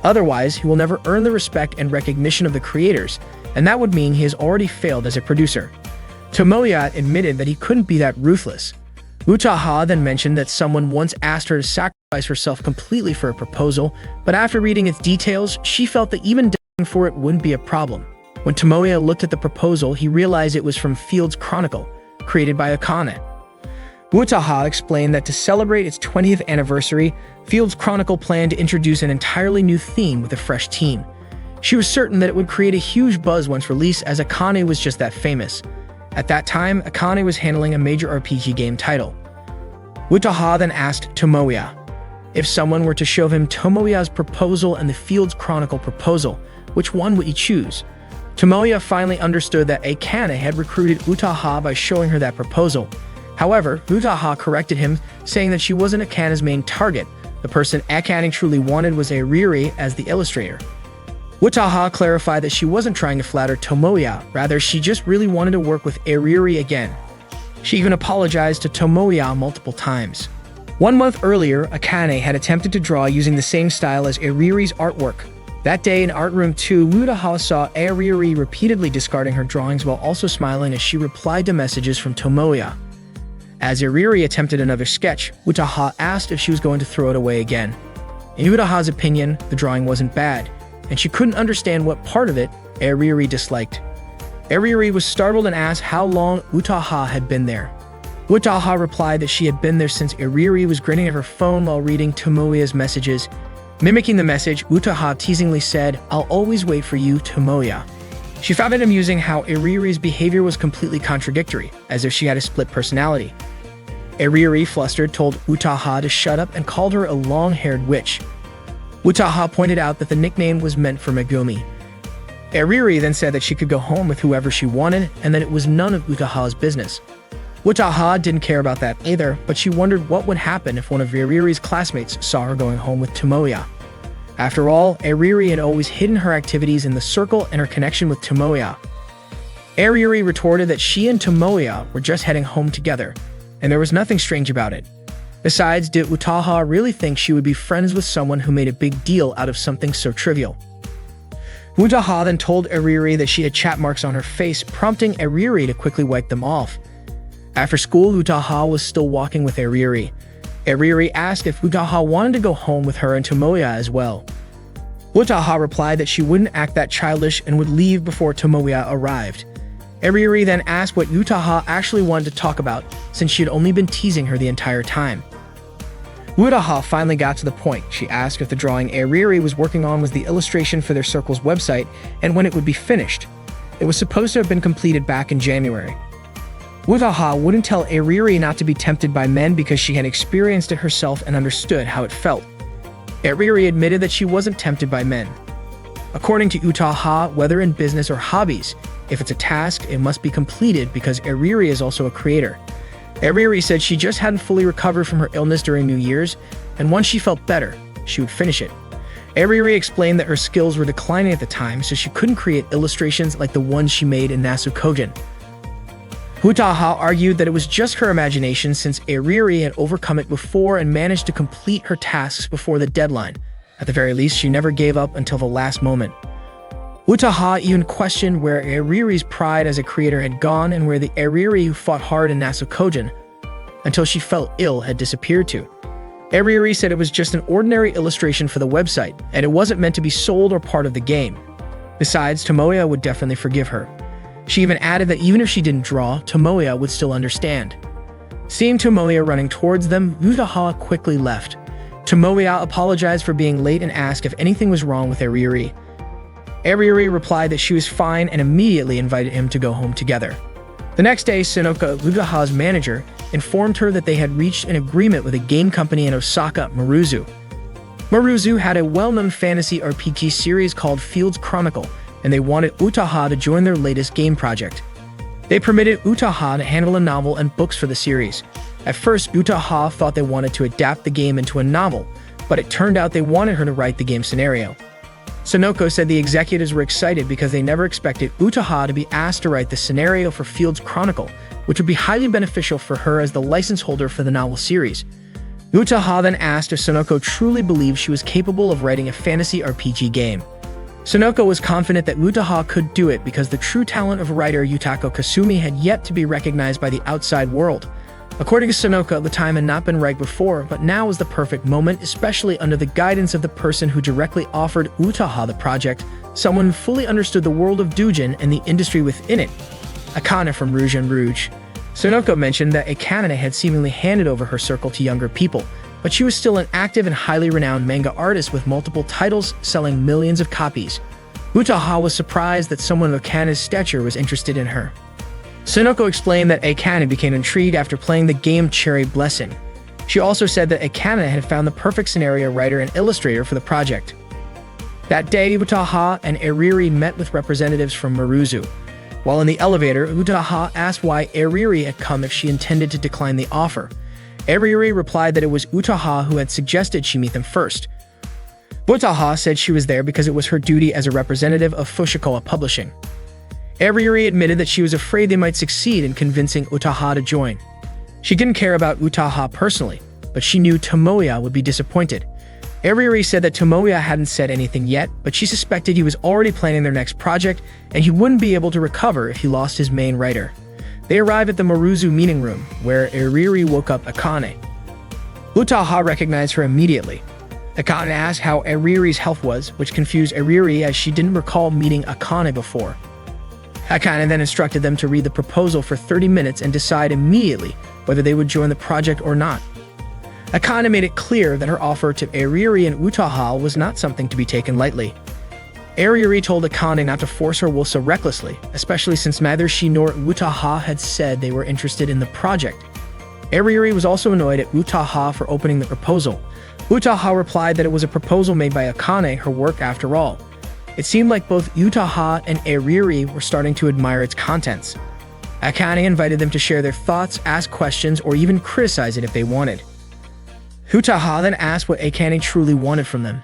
Otherwise, he will never earn the respect and recognition of the creators, and that would mean he has already failed as a producer. Tomoya admitted that he couldn't be that ruthless. Utaha then mentioned that someone once asked her to sacrifice herself completely for a proposal, but after reading its details, she felt that even dying for it wouldn't be a problem. When Tomoya looked at the proposal, he realized it was from Fields Chronicle, created by Akane. Utaha explained that to celebrate its 20th anniversary, Fields Chronicle planned to introduce an entirely new theme with a fresh team. She was certain that it would create a huge buzz once released, as Akane was just that famous. At that time, Akane was handling a major RPG game title. Utaha then asked Tomoya if someone were to show him Tomoya's proposal and the Fields Chronicle proposal, which one would he choose? Tomoya finally understood that Akane had recruited Utaha by showing her that proposal. However, Utaha corrected him, saying that she wasn't Akane's main target. The person Akane truly wanted was Ariri as the illustrator. Utaha clarified that she wasn't trying to flatter Tomoya, rather she just really wanted to work with Ariri again. She even apologized to Tomoya multiple times. 1 month earlier, Akane had attempted to draw using the same style as Ariri's artwork. That day in Art Room 2, Utaha saw Ariri repeatedly discarding her drawings while also smiling as she replied to messages from Tomoya. As Ariri attempted another sketch, Utaha asked if she was going to throw it away again. In Utaha's opinion, the drawing wasn't bad, and she couldn't understand what part of it Ariri disliked. Ariri was startled and asked how long Utaha had been there. Utaha replied that she had been there since Ariri was grinning at her phone while reading Tomoya's messages. Mimicking the message, Utaha teasingly said, "I'll always wait for you, Tomoya." She found it amusing how Ariri's behavior was completely contradictory, as if she had a split personality. Ariri, flustered, told Utaha to shut up and called her a long-haired witch. Utaha pointed out that the nickname was meant for Megumi. Ariri then said that she could go home with whoever she wanted and that it was none of Utaha's business. Utaha didn't care about that either, but she wondered what would happen if one of Ariri's classmates saw her going home with Tomoya. After all, Ariri had always hidden her activities in the circle and her connection with Tomoya. Ariri retorted that she and Tomoya were just heading home together, and there was nothing strange about it. Besides, did Utaha really think she would be friends with someone who made a big deal out of something so trivial? Utaha then told Ariri that she had chat marks on her face, prompting Ariri to quickly wipe them off. After school, Utaha was still walking with Ariri. Ariri asked if Utaha wanted to go home with her and Tomoya as well. Utaha replied that she wouldn't act that childish and would leave before Tomoya arrived. Ariri then asked what Utaha actually wanted to talk about, since she had only been teasing her the entire time. Utaha finally got to the point. She asked if the drawing Ariri was working on was the illustration for their circle's website and when it would be finished. It was supposed to have been completed back in January. Utaha wouldn't tell Ariri not to be tempted by men because she had experienced it herself and understood how it felt. Ariri admitted that she wasn't tempted by men. According to Utaha, whether in business or hobbies, if it's a task, it must be completed because Ariri is also a creator. Ariri said she just hadn't fully recovered from her illness during New Year's, and once she felt better, she would finish it. Ariri explained that her skills were declining at the time, so she couldn't create illustrations like the ones she made in Nasukojin. Utaha argued that it was just her imagination since Ariri had overcome it before and managed to complete her tasks before the deadline. At the very least, she never gave up until the last moment. Utaha even questioned where Ariri's pride as a creator had gone and where the Ariri who fought hard in Nasukojin until she fell ill had disappeared to. Ariri said it was just an ordinary illustration for the website, and it wasn't meant to be sold or part of the game. Besides, Tomoya would definitely forgive her. She even added that even if she didn't draw, Tomoya would still understand. Seeing Tomoya running towards them, Utaha quickly left. Tomoya apologized for being late and asked if anything was wrong with Ariri. Ariri replied that she was fine and immediately invited him to go home together. The next day, Sonoka, Utaha's manager, informed her that they had reached an agreement with a game company in Osaka, Maruzu. Maruzu had a well-known fantasy RPG series called Fields Chronicle, and they wanted Utaha to join their latest game project. They permitted Utaha to handle a novel and books for the series. At first, Utaha thought they wanted to adapt the game into a novel, but it turned out they wanted her to write the game scenario. Sonoko said the executives were excited because they never expected Utaha to be asked to write the scenario for Fields Chronicle, which would be highly beneficial for her as the license holder for the novel series. Utaha then asked if Sonoko truly believed she was capable of writing a fantasy RPG game. Sonoko was confident that Utaha could do it because the true talent of writer Yutaka Kasumi had yet to be recognized by the outside world. According to Sonoko, the time had not been right before, but now was the perfect moment, especially under the guidance of the person who directly offered Utaha the project, someone who fully understood the world of doujin and the industry within it. Akane from Rouge and Rouge. Sonoko mentioned that Akane had seemingly handed over her circle to younger people, but she was still an active and highly renowned manga artist with multiple titles selling millions of copies. Utaha was surprised that someone of Akane's stature was interested in her. Sonoko explained that Akane became intrigued after playing the game Cherry Blessing. She also said that Akane had found the perfect scenario writer and illustrator for the project. That day, Utaha and Eriri met with representatives from Maruzu. While in the elevator, Utaha asked why Eriri had come if she intended to decline the offer. Eriri replied that it was Utaha who had suggested she meet them first. Utaha said she was there because it was her duty as a representative of Fushikoa Publishing. Eriri admitted that she was afraid they might succeed in convincing Utaha to join. She didn't care about Utaha personally, but she knew Tomoya would be disappointed. Eriri said that Tomoya hadn't said anything yet, but she suspected he was already planning their next project, and he wouldn't be able to recover if he lost his main writer. They arrived at the Maruzu meeting room, where Eriri woke up Akane. Utaha recognized her immediately. Akane asked how Eriri's health was, which confused Eriri as she didn't recall meeting Akane before. Akane then instructed them to read the proposal for 30 minutes and decide immediately whether they would join the project or not. Akane made it clear that her offer to Eriri and Utaha was not something to be taken lightly. Eriri told Akane not to force her will so recklessly, especially since neither she nor Utaha had said they were interested in the project. Eriri was also annoyed at Utaha for opening the proposal. Utaha replied that it was a proposal made by Akane, her work after all. It seemed like both Utaha and Eriri were starting to admire its contents. Akane invited them to share their thoughts, ask questions, or even criticize it if they wanted. Utaha then asked what Akane truly wanted from them.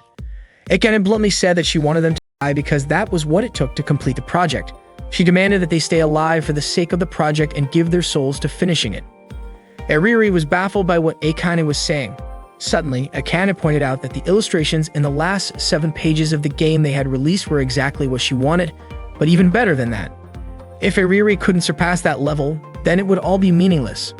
Akane bluntly said that she wanted them to die because that was what it took to complete the project. She demanded that they stay alive for the sake of the project and give their souls to finishing it. Eriri was baffled by what Akane was saying. Suddenly, Akane pointed out that the illustrations in the last 7 pages of the game they had released were exactly what she wanted, but even better than that. If Eriri couldn't surpass that level, then it would all be meaningless.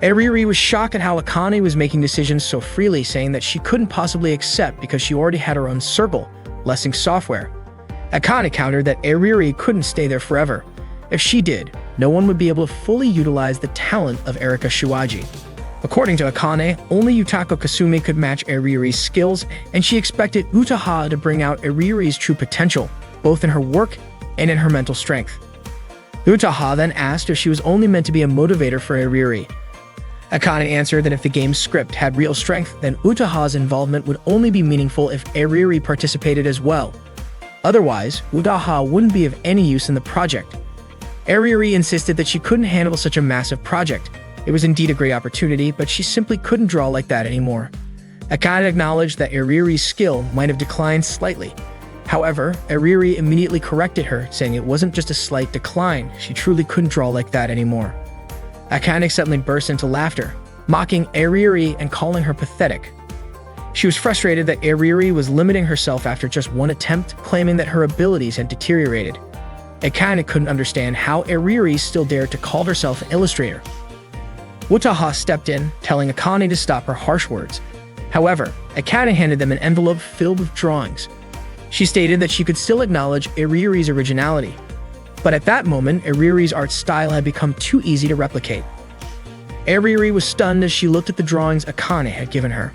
Eriri was shocked at how Akane was making decisions so freely, saying that she couldn't possibly accept because she already had her own circle, Lessing Software. Akane countered that Eriri couldn't stay there forever. If she did, no one would be able to fully utilize the talent of Erika Shiwaji. According to Akane, only Yutaka Kasumi could match Eriri's skills, and she expected Utaha to bring out Eriri's true potential, both in her work and in her mental strength. Utaha then asked if she was only meant to be a motivator for Eriri. Akane answered that if the game's script had real strength, then Utaha's involvement would only be meaningful if Eriri participated as well. Otherwise, Utaha wouldn't be of any use in the project. Eriri insisted that she couldn't handle such a massive project. It was indeed a great opportunity, but she simply couldn't draw like that anymore. Akane acknowledged that Eriri's skill might have declined slightly. However, Eriri immediately corrected her, saying it wasn't just a slight decline, she truly couldn't draw like that anymore. Akane suddenly burst into laughter, mocking Eriri and calling her pathetic. She was frustrated that Eriri was limiting herself after just one attempt, claiming that her abilities had deteriorated. Akane couldn't understand how Eriri still dared to call herself an illustrator. Utaha stepped in, telling Akane to stop her harsh words. However, Akane handed them an envelope filled with drawings. She stated that she could still acknowledge Eriri's originality. But at that moment, Eriri's art style had become too easy to replicate. Eriri was stunned as she looked at the drawings Akane had given her.